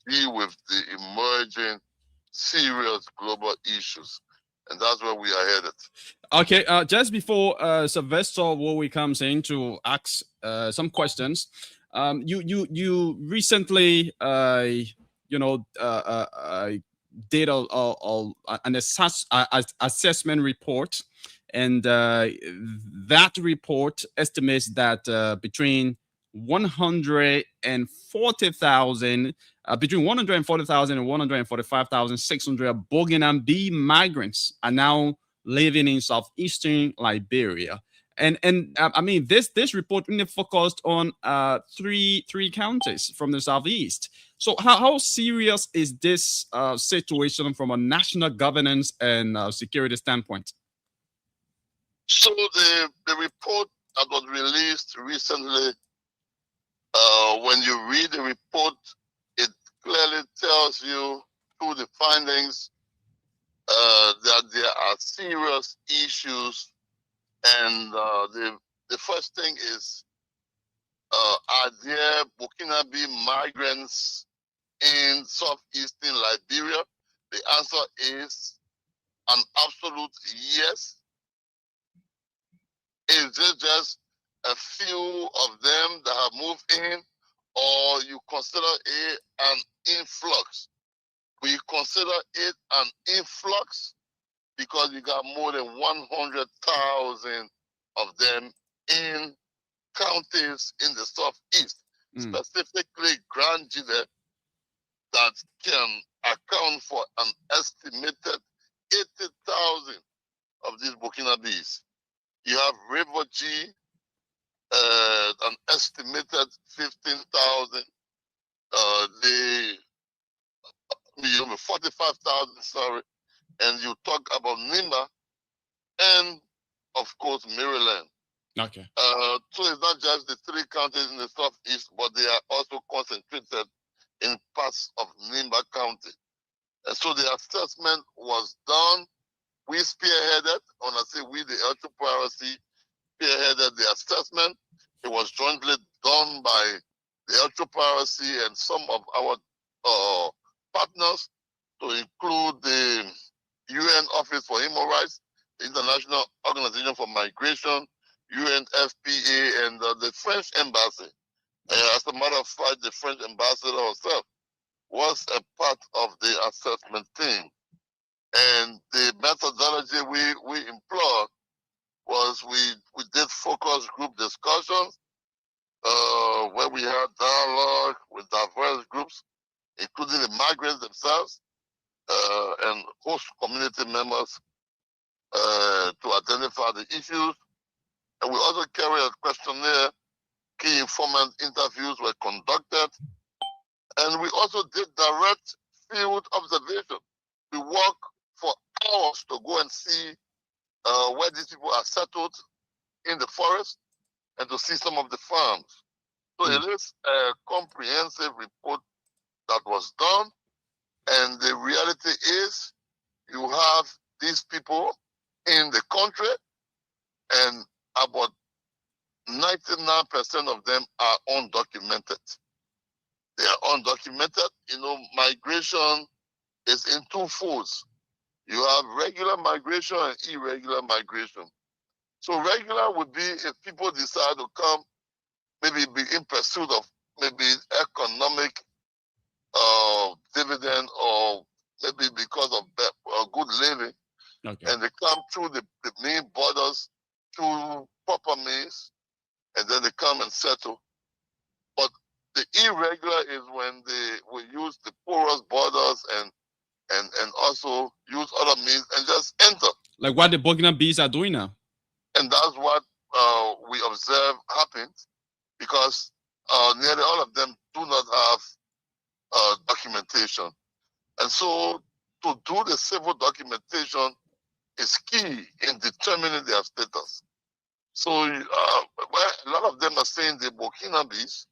deal with the emerging serious global issues. And that's where we are headed. Okay, just before Sylvester Wowi comes in to ask some questions, you recently did an assessment report, and that report estimates that between 140,000 between 140,000 and 145,600 Bogina B migrants are now living in southeastern Liberia. And I mean, this report really focused on three counties from the southeast. So how serious is this situation from a national governance and security standpoint? So the report that was released recently, when you read the report, it clearly tells you through the findings that there are serious issues. And the first thing is, are there Burkinabe migrants in southeastern Liberia? The answer is an absolute yes. Is it just a few of them that have moved in, or you consider it an influx? We consider it an influx because you got more than 100,000 of them in counties in the southeast, specifically Grand Jide, that can account for an estimated 80,000 of these Burkinabes. You have River G, an estimated 15,000. 45,000, sorry. And you talk about Nimba and, of course, Maryland. Okay. So it's not just the three counties in the southeast, but they are also concentrated in parts of Nimba County. And so the assessment was done. We spearheaded, when I say we, the LTPRC, spearheaded the assessment. It was jointly done by the LTPRC and some of our partners, to include the UN Office for Human Rights, the International Organization for Migration, UNFPA, and the French Embassy. As a matter of fact, the French ambassador herself was a part of the assessment team. And the methodology we employed was we did focus group discussions where we had dialogue with diverse groups, including the migrants themselves and host community members to identify the issues. And we also carried a questionnaire. Key informant interviews were conducted. And we also did direct field observation. We worked for hours to go and see where these people are settled in the forest and to see some of the farms. So it is a comprehensive report that was done. And the reality is you have these people in the country, and about 99% of them are undocumented. They are undocumented. You know, migration is in two folds. You have regular migration and irregular migration. So regular would be if people decide to come, maybe be in pursuit of maybe economic dividend, or maybe because of good living, and they come through the main borders through proper means, and then they come and settle. But the irregular is when they will use the porous borders and also use other means and just enter. Like what the Burkinabes are doing now. And that's what we observe happens, because nearly all of them do not have documentation. And so to do the civil documentation is key in determining their status. So a lot of them are saying the Burkinabes,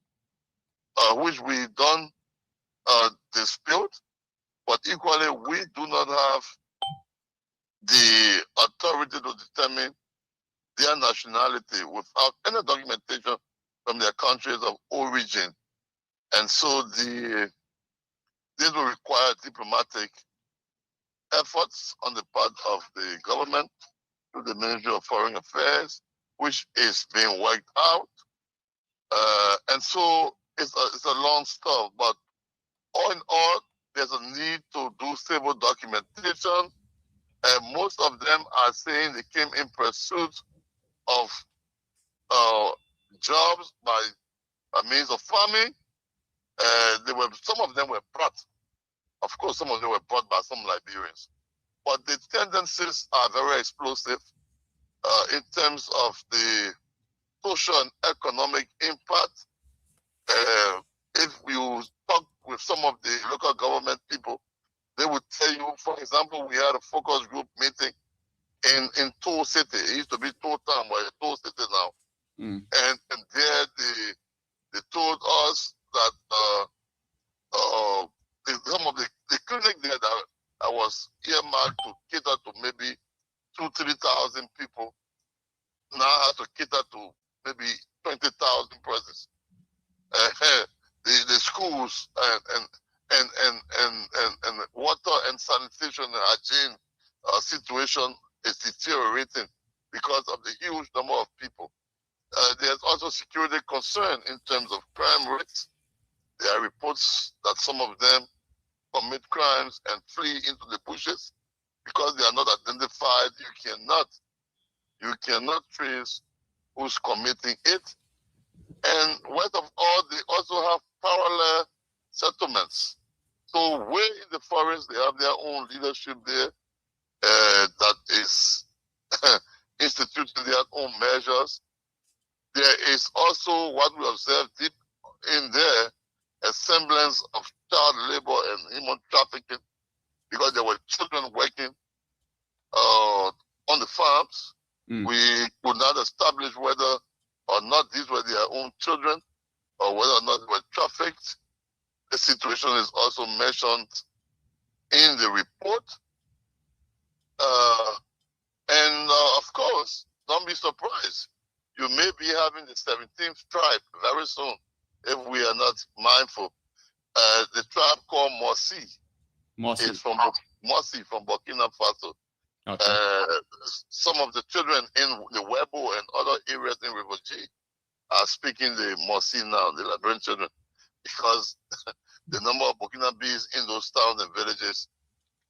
which we don't dispute, but equally we do not have the authority to determine their nationality without any documentation from their countries of origin. And so this will require diplomatic efforts on the part of the government through the Ministry of Foreign Affairs, which is being worked out. And so it's a long stuff, but all in all, there's a need to do stable documentation. And most of them are saying they came in pursuit of jobs by means of farming. Some of them were brought. Of course, some of them were brought by some Liberians. But the tendencies are very explosive in terms of the social and economic impact. If you talk with some of the local government people, they would tell you, for example, we had a focus group meeting in Toll City. It used to be Toll Town, but it's Toll City now. And there they told us that some of the clinic there that was earmarked to cater to maybe 2,000-3,000 people now has to cater to maybe 20,000 persons. The schools and water and sanitation and hygiene situation is deteriorating because of the huge number of people. There's also security concern in terms of crime rates. There are reports that some of them commit crimes and flee into the bushes because they are not identified. You cannot trace who's committing it. And worst of all, they also have parallel settlements. So way in the forest, they have their own leadership there that is instituting their own measures. There is also what we observed deep in there, a semblance of child labor and human trafficking, because there were children working on the farms. We could not establish whether or not these were their own children or whether or not they were trafficked. The situation is also mentioned in the report. Of course, don't be surprised. You may be having the 17th tribe very soon if we are not mindful. The tribe called Morsi is from Morsi from Burkina Faso. Okay. Some of the children in the Webo and other areas in River G are speaking the Morsi now, the Liberian children, because the number of Burkinabes in those towns and villages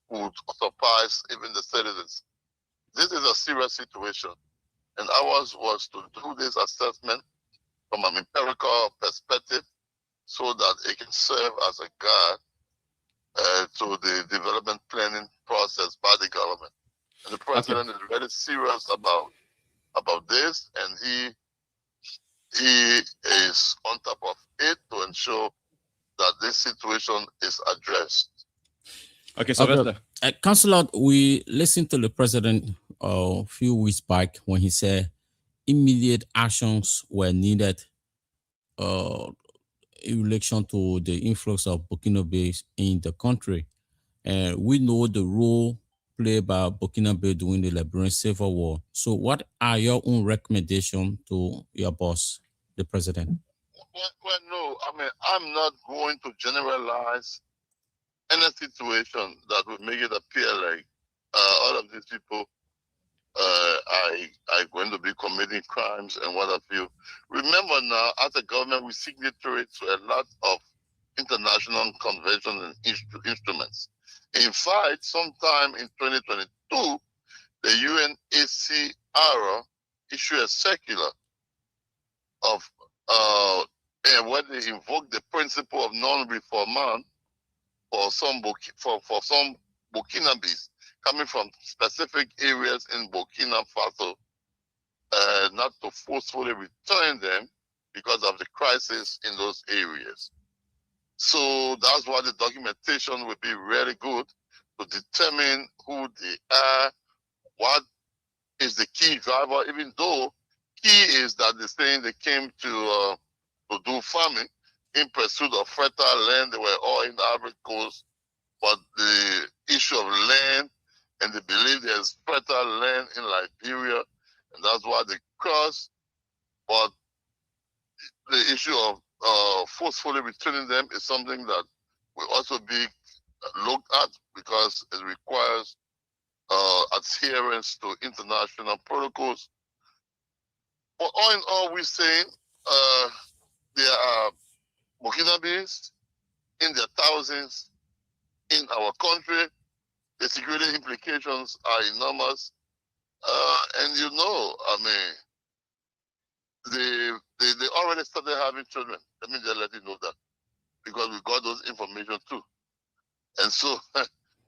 would surpass even the citizens. This is a serious situation, and ours was to do this assessment from an empirical perspective so that it can serve as a guide to the development planning process by the government. And the president is very serious about this, and he is on top of it to ensure that this situation is addressed. Okay, Sylvester. Councillor, we listened to the president a few weeks back when he said immediate actions were needed in relation to the influx of Burkinabes in the country. And we know the role played by Burkinabe during the Liberian Civil War. So what are your own recommendations to your boss, the president? Well, no, I mean, I'm not going to generalize any situation that would make it appear like all of these people are going to be committing crimes and what have you. Remember now, as a government, we signatory to a lot of international conventions and instruments. In fact, sometime in 2022, the UNHCR issued a circular of where they invoke the principle of non-refoulement for some Burkinabes coming from specific areas in Burkina Faso, not to forcefully return them because of the crisis in those areas. So that's why the documentation will be really good to determine who they are, what is the key driver, even though key is that they're saying they came to do farming in pursuit of fertile land. They were all in the Ivory Coast, but the issue of land, and they believe there's fertile land in Liberia, and that's why they crossed. But the issue of forcefully returning them is something that will also be looked at because it requires adherence to international protocols. But all in all, we're saying there are Burkinabes in their thousands in our country. The security implications are enormous. And you know, I mean, they already started having children. Let me just let you know that, because we got those information too. And so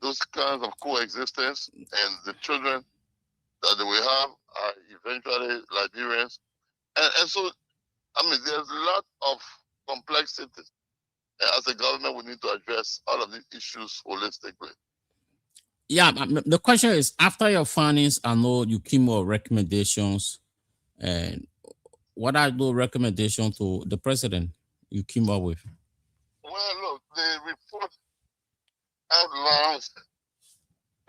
those kinds of coexistence and the children that they will have are eventually Liberians. And so, I mean, there's a lot of complexities. And as a government, we need to address all of these issues holistically. Yeah, the question is, after your findings, I know you came up with recommendations. And what are those recommendations to the president you came up with? Well, look, the report outlines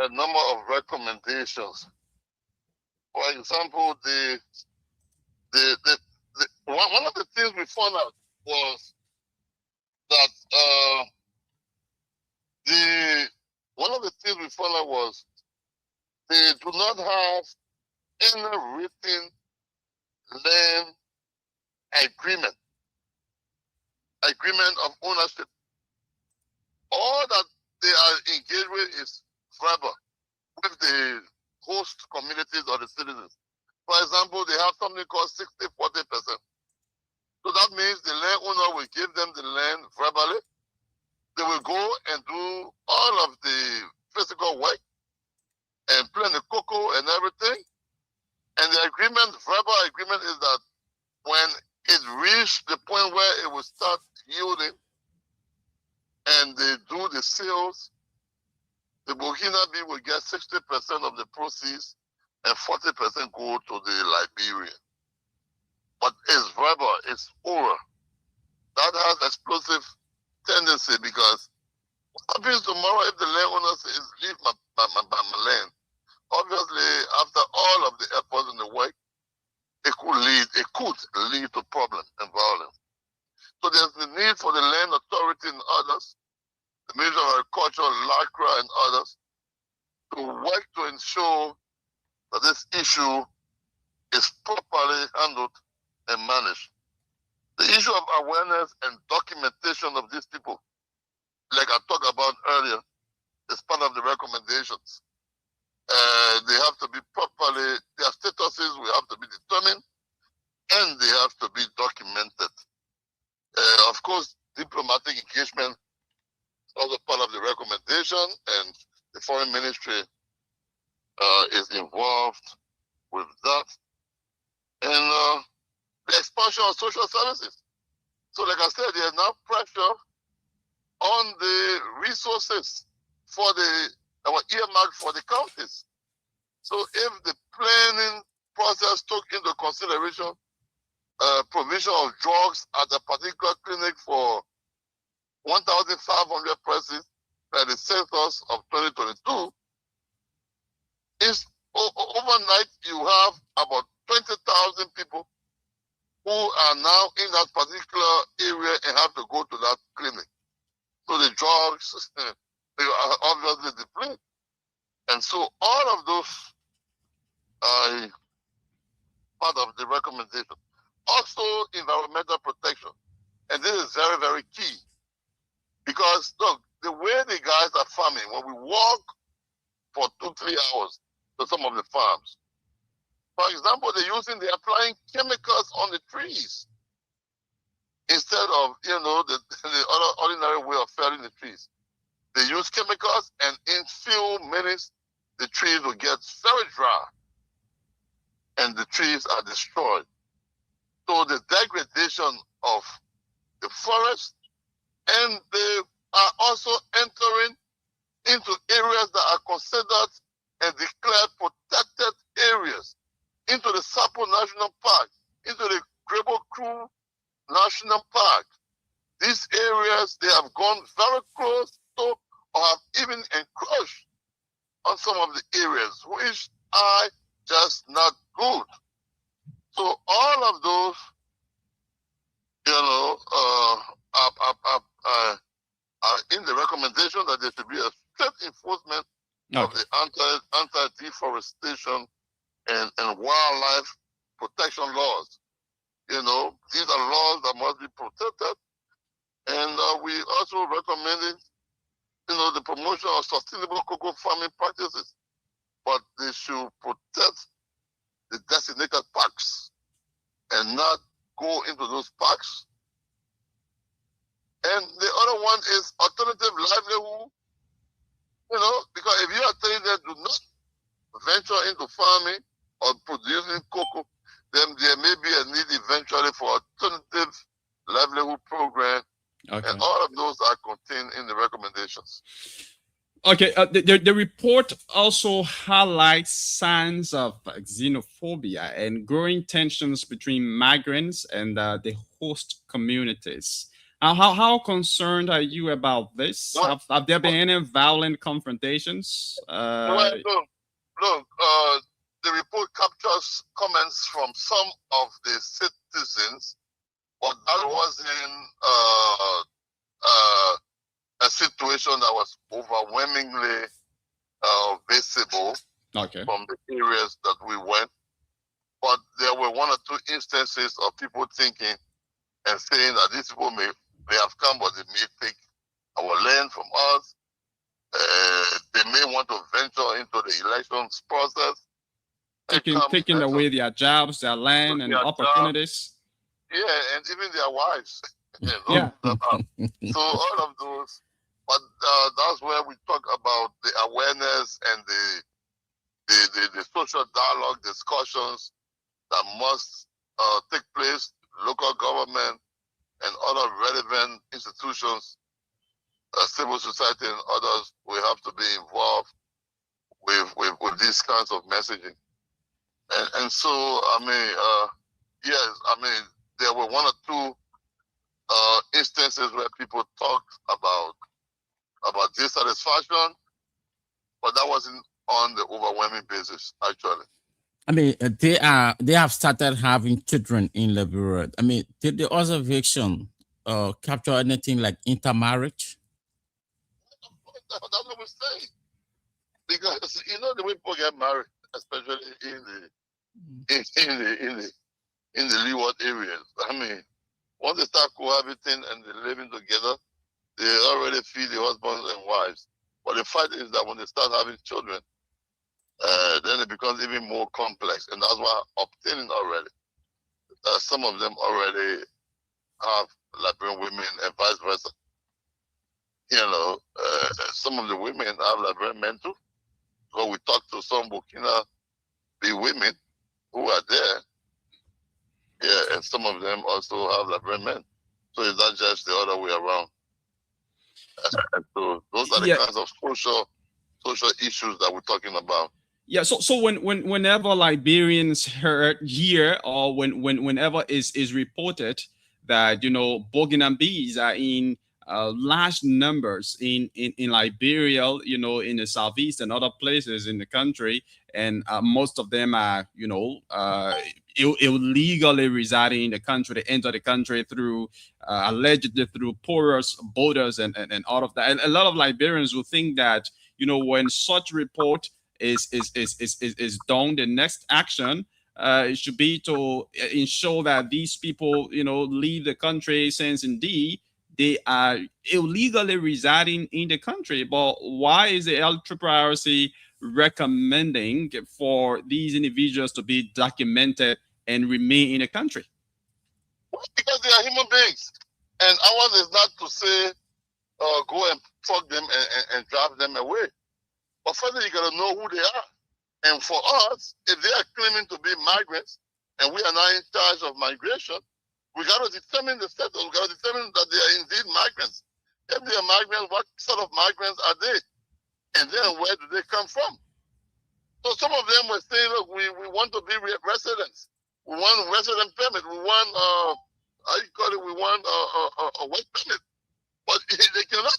a number of recommendations. For example, one of the things we found out was that they do not have any written land agreement of ownership. All that they are engaged with is verbal with the host communities or the citizens. For example, they have something called 60-40%. So that means the landowner will give them the land verbally. They will go and do all of the physical work and plant the cocoa and everything. And the verbal agreement is that when it reached the point where it will start yielding and they do the sales, the Burkinabe will get 60% of the proceeds and 40% go to the Liberian. But it's verbal, it's oral. That has explosive tendency, because what happens tomorrow if the landowner says, leave my land? Obviously, after all of the efforts in the work, it could lead to problems and violence. So there's the need for the land authority and others, the Ministry of Agriculture, LACRA and others, to work to ensure that this issue is properly handled and managed. The issue of awareness and documentation of these people, like I talked about earlier, is part of the recommendations. They have to be properly, their statuses will have to be determined, and they have to be documented. Of course, diplomatic engagement is also part of the recommendation, and the Foreign Ministry is involved with that. And the expansion of social services. So like I said, there's now pressure on the resources for our earmark for the counties. So if the planning process took into consideration provision of drugs at a particular clinic for 1,500 persons by the census of 2022, overnight you have about 20,000 people who are now in that particular area and have to go to that clinic. So the drugs, they are obviously depleted. And so all of those are part of the recommendation. Also, environmental protection. And this is very, very key. Because, look, the way the guys are farming, when we walk for 2-3 hours to some of the farms, for example, they're applying chemicals on the trees instead of, the other ordinary way of felling the trees. They use chemicals, and in few minutes, the trees will get very dry, and the trees are destroyed. So the degradation of the forest, and they are also entering into areas that are considered and declared protected areas, into the Sapo National Park, into the Grebo Crew National Park. These areas, they have gone very close to, or have even encroached on some of the areas, which are just not good. So all of those In the recommendation that there should be a strict enforcement of the anti-deforestation and wildlife protection laws. These are laws that must be protected. And we also recommended, the promotion of sustainable cocoa farming practices, but they should protect the designated parks and not go into those parks. And the other one is alternative livelihood, because if you are telling them do not venture into farming or producing cocoa, then there may be a need eventually for alternative livelihood program. Okay. And all of those are contained in the recommendations. Okay, the report also highlights signs of xenophobia and growing tensions between migrants and the host communities. How concerned are you about this? Have there been any violent confrontations? Look, the report captures comments from some of the citizens, but that wasn't a situation that was overwhelmingly visible from the areas that we went. But there were one or two instances of people thinking and saying that these people may have come, but they may take our land from us. They may want to venture into the elections process. Taking away their jobs, their land, and opportunities. Yeah, and even their wives. Yeah. So all of those, but that's where we talk about the awareness and the social dialogue discussions that must take place. Local government and other relevant institutions, civil society and others, we have to be involved with these kinds of messaging. And so, there were one or two instances where people talked about dissatisfaction, but that wasn't on the overwhelming basis, actually. They have started having children in Liberia. Did the observation capture anything like intermarriage? That's what we're saying. Because the way people get married, especially in the leeward areas. Once they start cohabiting and they're living together, they already feed the husbands and wives. But the fact is that when they start having children, then it becomes even more complex. And that's why obtaining already, some of them already have Liberian women and vice versa. Some of the women have Liberian men too. So we talked to some Burkina Faso women who are there. Yeah, and some of them also have Liberian men. So it's not just the other way around. And so those are the kinds of social issues that we're talking about. Yeah, so whenever Liberians hear or whenever is reported that Burkina Bees are in large numbers in Liberia, in the southeast and other places in the country, and most of them are illegally residing in the country. They enter the country through allegedly through porous borders and all of that. And a lot of Liberians will think that when such report is done, the next action it should be to ensure that these people leave the country, since indeed they are illegally residing in the country. But why is the LRRC recommending for these individuals to be documented and remain in the country? Because they are human beings, and ours is not to say go and fuck them and drive them away. But further, you gotta know who they are. And for us, if they are claiming to be migrants and we are not in charge of migration, we got to determine the status. We got to determine that they are indeed migrants. If they are migrants, what sort of migrants are they? And then where do they come from? So some of them were saying, look, we want to be residents. We want resident permit. We want, we want a work permit. But they cannot,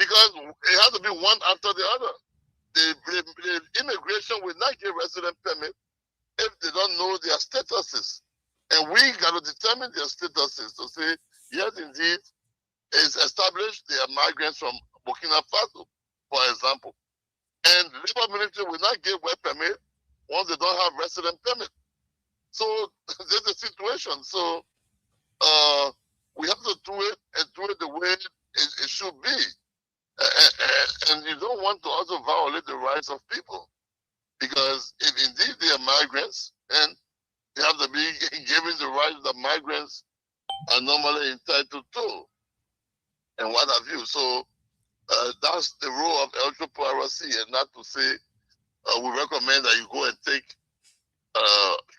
because it has to be one after the other. The immigration will not give resident permit if they don't know their statuses. And we got to determine their statuses to say, yes, indeed, it's established they are migrants from Burkina Faso, for example. And the Labor Ministry will not give work permit once they don't have resident permit. So there's a situation. So we have to do it and do it the way it should be. And you don't want to also violate the rights of people. Because if indeed they are migrants, and they have to be given the rights that migrants are normally entitled to, and what have you. So that's the role of electoral piracy, and not to say we recommend that you go and take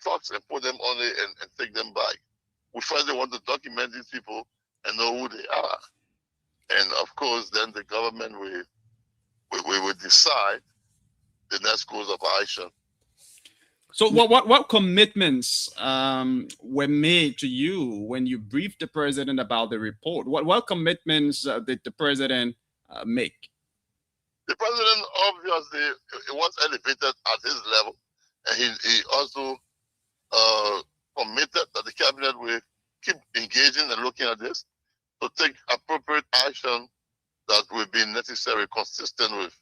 trucks and put them on it and take them back. We first want to document these people and know who they are. And of course, then the government will decide the next course of action. So what commitments were made to you when you briefed the president about the report? What commitments did the president make? The president obviously was elevated at his level, and he also committed that the cabinet will keep engaging and looking at this to take appropriate action that will be necessary, consistent with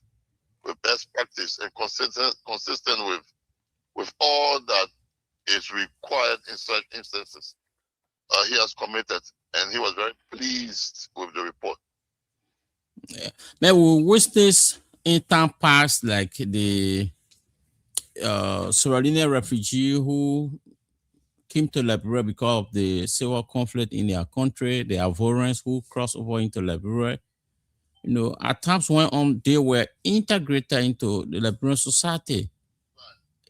best practice and consistent with all that is required in such instances. He has committed, and he was very pleased with the report. Yeah. Now, with this in time past, like the Sierra Leone refugee who came to Liberia because of the civil conflict in their country, the Ivorians who crossed over into Liberia, you know, at times when they were integrated into the Liberian society.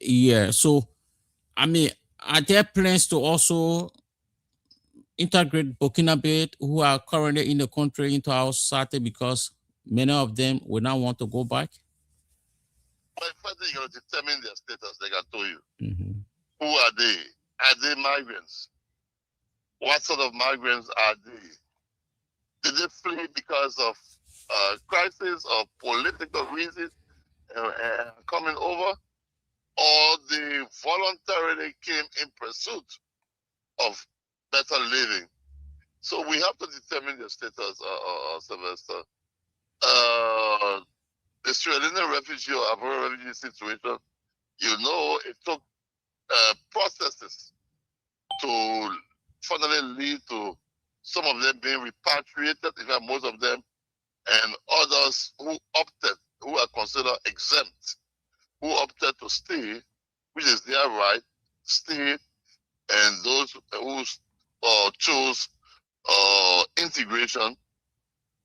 Yeah, so I mean, are there plans to also integrate Burkinabe who are currently in the country into our society, because many of them will not want to go back? Well, first you got to determine their status, like I told you. Who are they? Are they migrants? What sort of migrants are they? Did they flee because of crisis or political reasons coming over? Or they voluntarily came in pursuit of better living? So we have to determine their status, Sylvester. The Sierra Leone refugee or Ivorian refugee situation, you know, it took processes to finally lead to some of them being repatriated, in fact, most of them, and others who are considered exempt, who opted to stay, which is their right, stay, and those who chose integration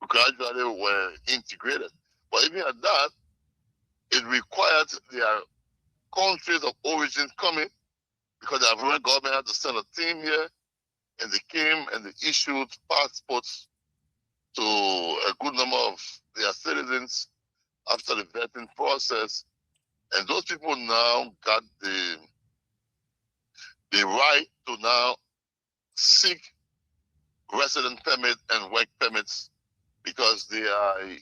gradually were integrated. But even at that, it required their countries of origin coming, because the Ivorian government had to send a team here, and they came and they issued passports to a good number of their citizens after the vetting process. And those people now got the right to now seek resident permit and work permits, because they are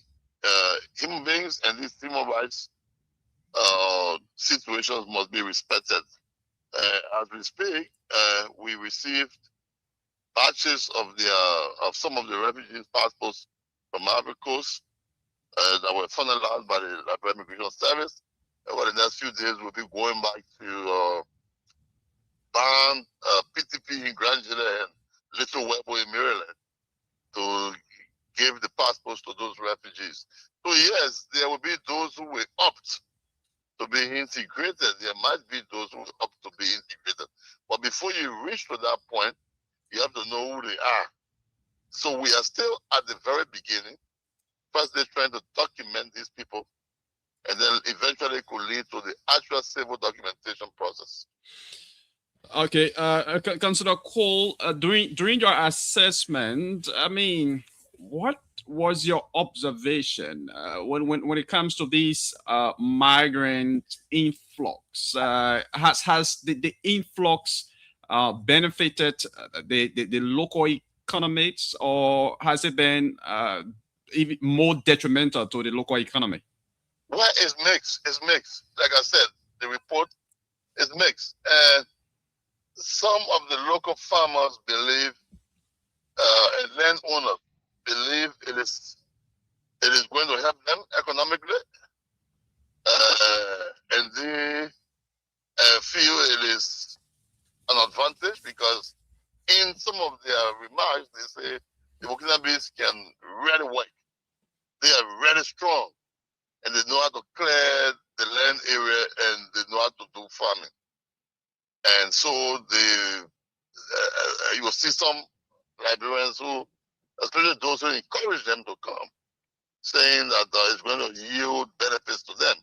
human beings, and these human rights situations must be respected. As we speak, we received batches of some of the refugees' passports from Ivory Coast that were finalized by the Liberia Immigration Service. Over the next few days, we'll be going back to Ban, PTP in Grangela, and Little Webo in Maryland to give the passports to those refugees. So yes, there will be those who will opt to be integrated. There might be those who will opt to be integrated. But before you reach to that point, you have to know who they are. So we are still at the very beginning. First, they're trying to document these people, and then eventually it could lead to the actual civil documentation process. Okay, Councillor Cole, during your assessment, I mean, what was your observation when it comes to these migrant influx? Has the influx benefited the local economies, or has it been even more detrimental to the local economy? Well, it's mixed. It's mixed. Like I said, the report is mixed. some of the local farmers believe, and landowners believe it is going to help them economically, and they feel it is an advantage because in some of their remarks they say the Burkinabés can really work. They are really strong, and they know how to clear the land area, and they know how to do farming. And so you will see some Liberians who, especially those who encourage them to come, saying that it's going to yield benefits to them.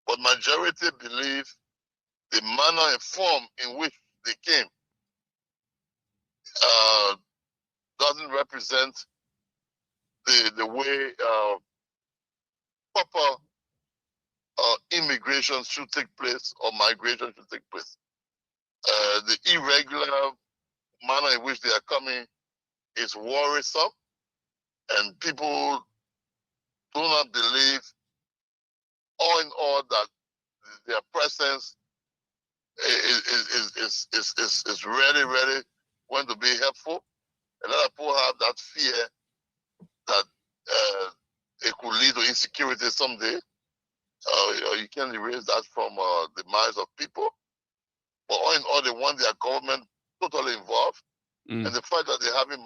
But majority believe the manner and form in which they came doesn't represent the way proper immigration should take place or migration should take place. The irregular manner in which they are coming is worrisome, and people do not believe all in all that their presence is really, really going to be helpful. A lot of people have that fear that it could lead to insecurity someday. You can't erase that from the minds of people. But all in all, they want their government totally involved. And the fact that they're having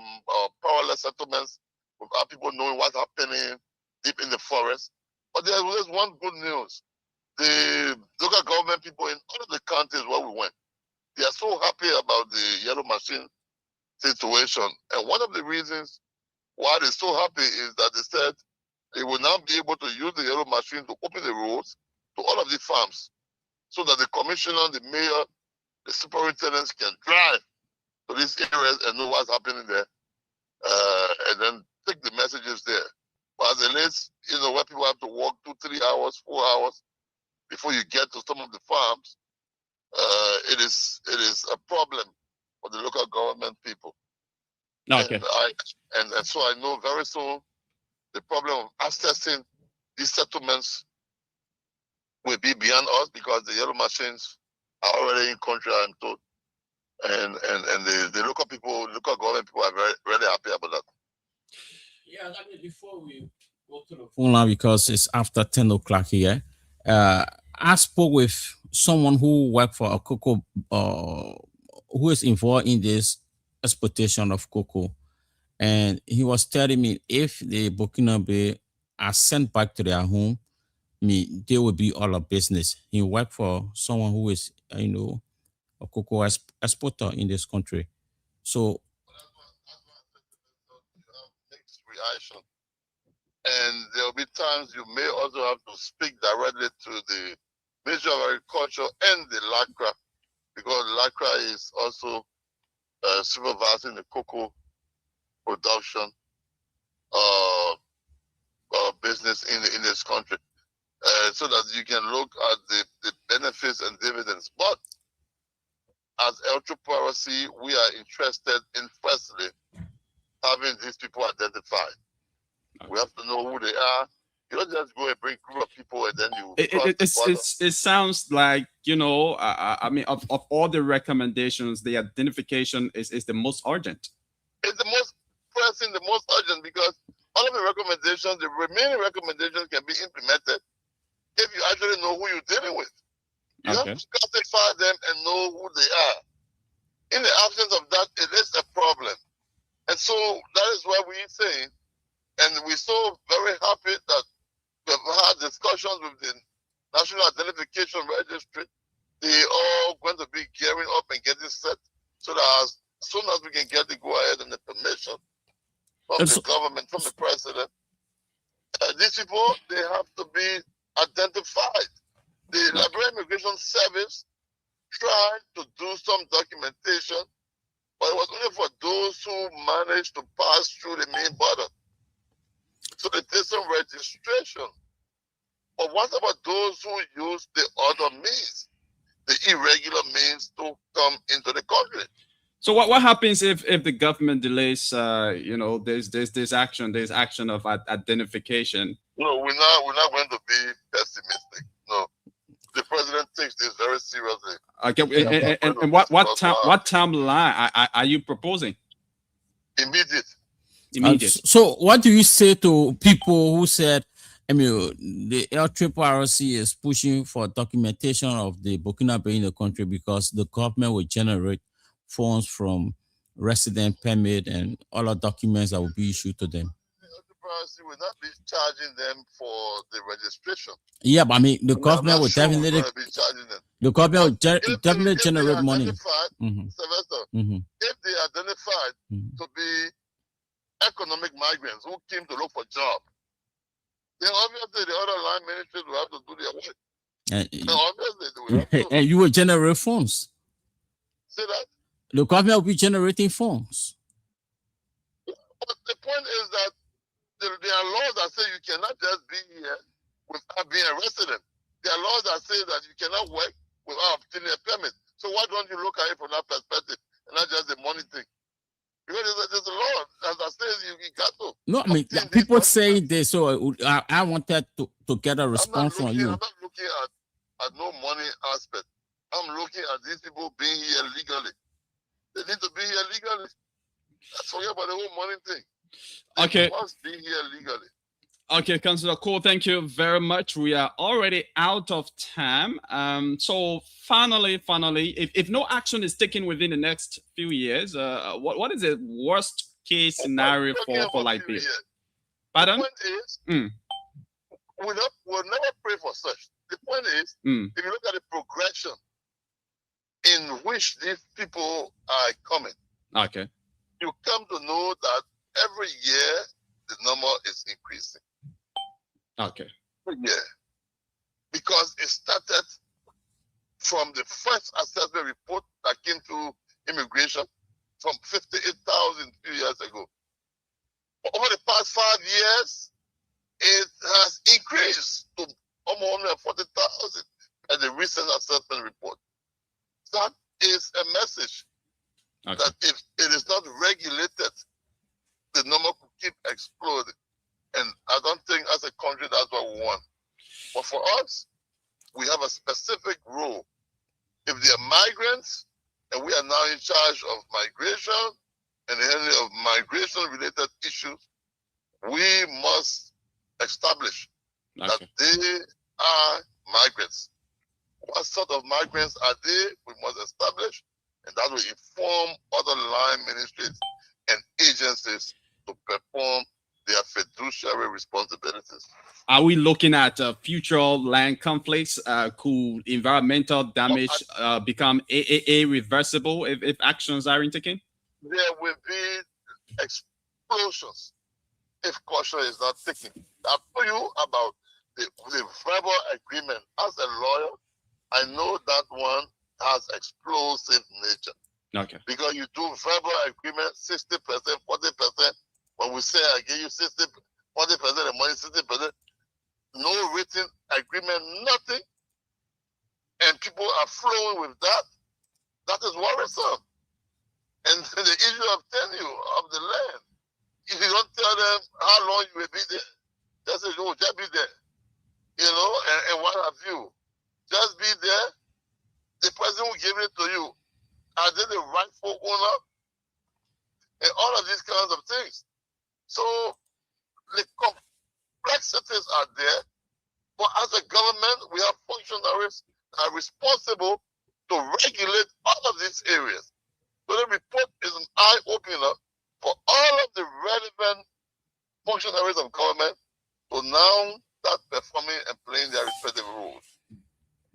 powerless settlements without people knowing what's happening deep in the forest. But there's one good news. The local government people in all of the counties where we went, they are so happy about the yellow machine situation. And one of the reasons why they're so happy is that they said they will now be able to use the yellow machine to open the roads to all of the farms so that the commissioner, the mayor, the superintendents can drive to these areas and know what's happening there, and then take the messages there. But as it is, where people have to walk 2, 3 hours, 4 hours before you get to some of the farms, it is a problem for the local government people. Okay. And so I know very soon the problem of accessing these settlements will be beyond us because the yellow machines are already in country, I'm told. And the local people, local government people are very, really happy about that. Yeah, I mean, before we go to the phone line, because it's after 10 o'clock here, I spoke with someone who worked for a cocoa, who is involved in this exportation of cocoa. And he was telling me if the Burkinabe are sent back to their home, they will be all of business. He worked for someone who is, a cocoa exporter in this country. So, mixed reaction. And there will be times you may also have to speak directly to the Ministry of Agriculture and the LACRA, because LACRA is also supervising the cocoa production business in this country, so that you can look at the benefits and dividends. But as Ultra-Piracy, we are interested in firstly having these people identified. We have to know who they are. You don't just go and bring a group of people and then you. It sounds like, I mean, of all the recommendations, the identification is the most urgent. It's the most pressing, the most urgent, because all of the recommendations, the remaining recommendations can be implemented if you actually know who you're dealing with. You have to classify them and know who they are. In the absence of that, it is a problem. And so that is why we're saying, and we're so very happy that we've had discussions with the National Identification Registry. They're all going to be gearing up and getting set so that as soon as we can get the go-ahead and the permission from the government, from the president, these people, they have to be identified. The Liberian Immigration Service tried to do some documentation, but it was only for those who managed to pass through the main border. So they did some registration. But what about those who use the other means, the irregular means to come into the country? So what happens if the government delays? There's action of identification. No, we're not going to be pessimistic. No, the president takes this very seriously. Okay, and what timeline are you proposing? Immediate. So what do you say to people who said, I mean, the LRRC is pushing for documentation of the Burkinabe in the country because the government will generate funds from resident permit and all the documents that will be issued to them? The will not be charging them for the registration. Yeah, but I mean, the government will definitely the government will definitely generate money. If they identified to be economic migrants who came to look for jobs, then obviously the other line ministries will have to do their work. And obviously they will have to. And you will generate funds. See that? The government will be generating funds. But the point is that there are laws that say you cannot just be here without being a resident. There are laws that say that you cannot work without obtaining a permit. So why don't you look at it from that perspective and not just the money thing? Because there's a law that says you got to. No, I mean, people say this, so I wanted to get a response from you. I'm not looking at no money aspect. I'm looking at these people being here legally. They need to be here legally. Let's forget about the whole money thing. Okay. Must be here legally. Okay, Councillor Cole, thank you very much. We are already out of time. So finally, if no action is taken within the next few years, what is the worst case scenario for Liberia? Pardon? The point is, we'll never pray for such. The point is, if you look at the progression in which these people are coming, okay, you come to know that every year the number is increasing. Okay. Yeah. Because it started from the first assessment report that came to immigration from 58,000 few years ago. Over the past 5 years, it has increased to almost 140,000 at the recent assessment report. That is a message that if it is not regulated, the number could keep exploding. And I don't think as a country that's what we want. But for us, we have a specific role. If they are migrants, and we are now in charge of migration and any of migration-related issues, we must establish that they are migrants. What sort of migrants are they? We must establish, and that will inform other line ministries and agencies to perform their fiduciary responsibilities. Are we looking at future land conflicts? Could environmental damage become irreversible if actions aren't taken? There will be explosions if caution is not taken. I'll tell you about the verbal agreement. As a lawyer, I know that one has explosive nature. Okay. Because you do verbal agreement, 60%, 40%. When we say I give you 60, 40% of money, 60%, no written agreement, nothing, and people are flowing with that, that is worrisome. And the issue of tenure of the land, if you don't tell them how long you will be there, just say, oh, just be there, you know, and what have you. Just be there. The person who gave it to you, are they the rightful owner? And all of these kinds of things. So the complexities are there, but as a government, we have functionaries that are responsible to regulate all of these areas. So the report is an eye-opener for all of the relevant functionaries of government to now start performing and playing their respective roles.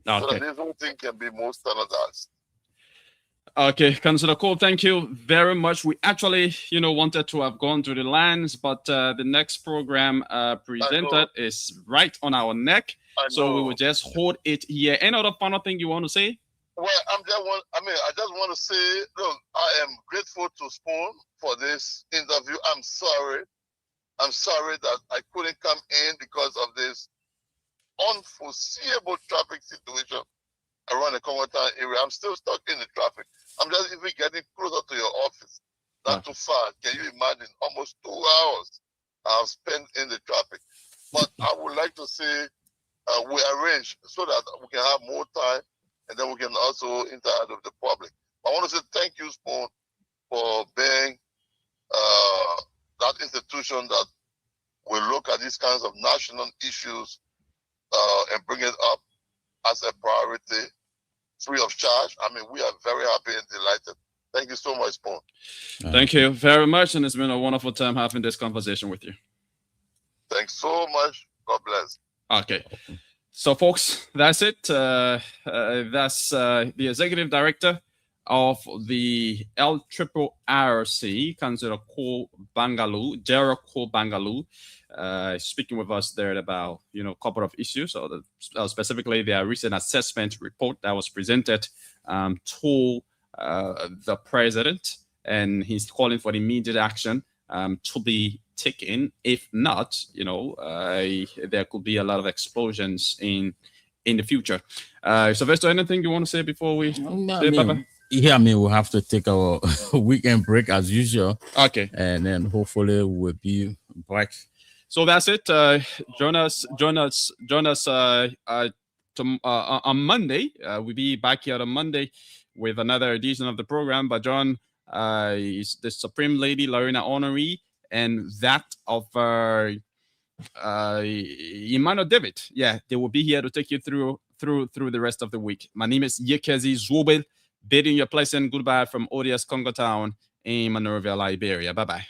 Okay. So that this whole thing can be more standardized. Okay, Councillor Cole, thank you very much. We actually, wanted to have gone to the lines, but the next program presented is right on our neck. So we will just hold it here. Any other final thing you want to say? Well, I just want to say, look, I am grateful to Spoon for this interview. I'm sorry that I couldn't come in because of this unforeseeable traffic situation around the Comotown area. I'm still stuck in the traffic. I'm just even getting closer to your office. Not too far. Can you imagine? Almost 2 hours I've spent in the traffic. But I would like to say we arrange so that we can have more time, and then we can also interact with the public. I want to say thank you, Spoon, for being that institution that will look at these kinds of national issues and bring it up as a priority, free of charge. I mean, we are very happy and delighted. Thank you so much, Spoon. Thank you very much, and it's been a wonderful time having this conversation with you. Thanks so much. God bless. Okay. So, folks, that's it. That's the executive director of the LRRC, Councillor Cole Bangaloo, Gerald Cole Bangaloo, speaking with us there about, a couple of issues. So specifically their recent assessment report that was presented to the president, and he's calling for immediate action to be taken. If not, there could be a lot of explosions in the future. Sylvester, anything you want to say before we say bye-bye? Yeah, we'll have to take our weekend break as usual. Okay. And then hopefully we'll be back. So that's it. Join us on Monday. We'll be back here on Monday with another edition of the program. But John is the Supreme Lady Lorena Honoree, and that of Emmanuel David. Yeah, they will be here to take you through the rest of the week. My name is Yekezi Zwobel, bidding you a pleasant goodbye from ODS Congo Town in Monrovia, Liberia. Bye-bye.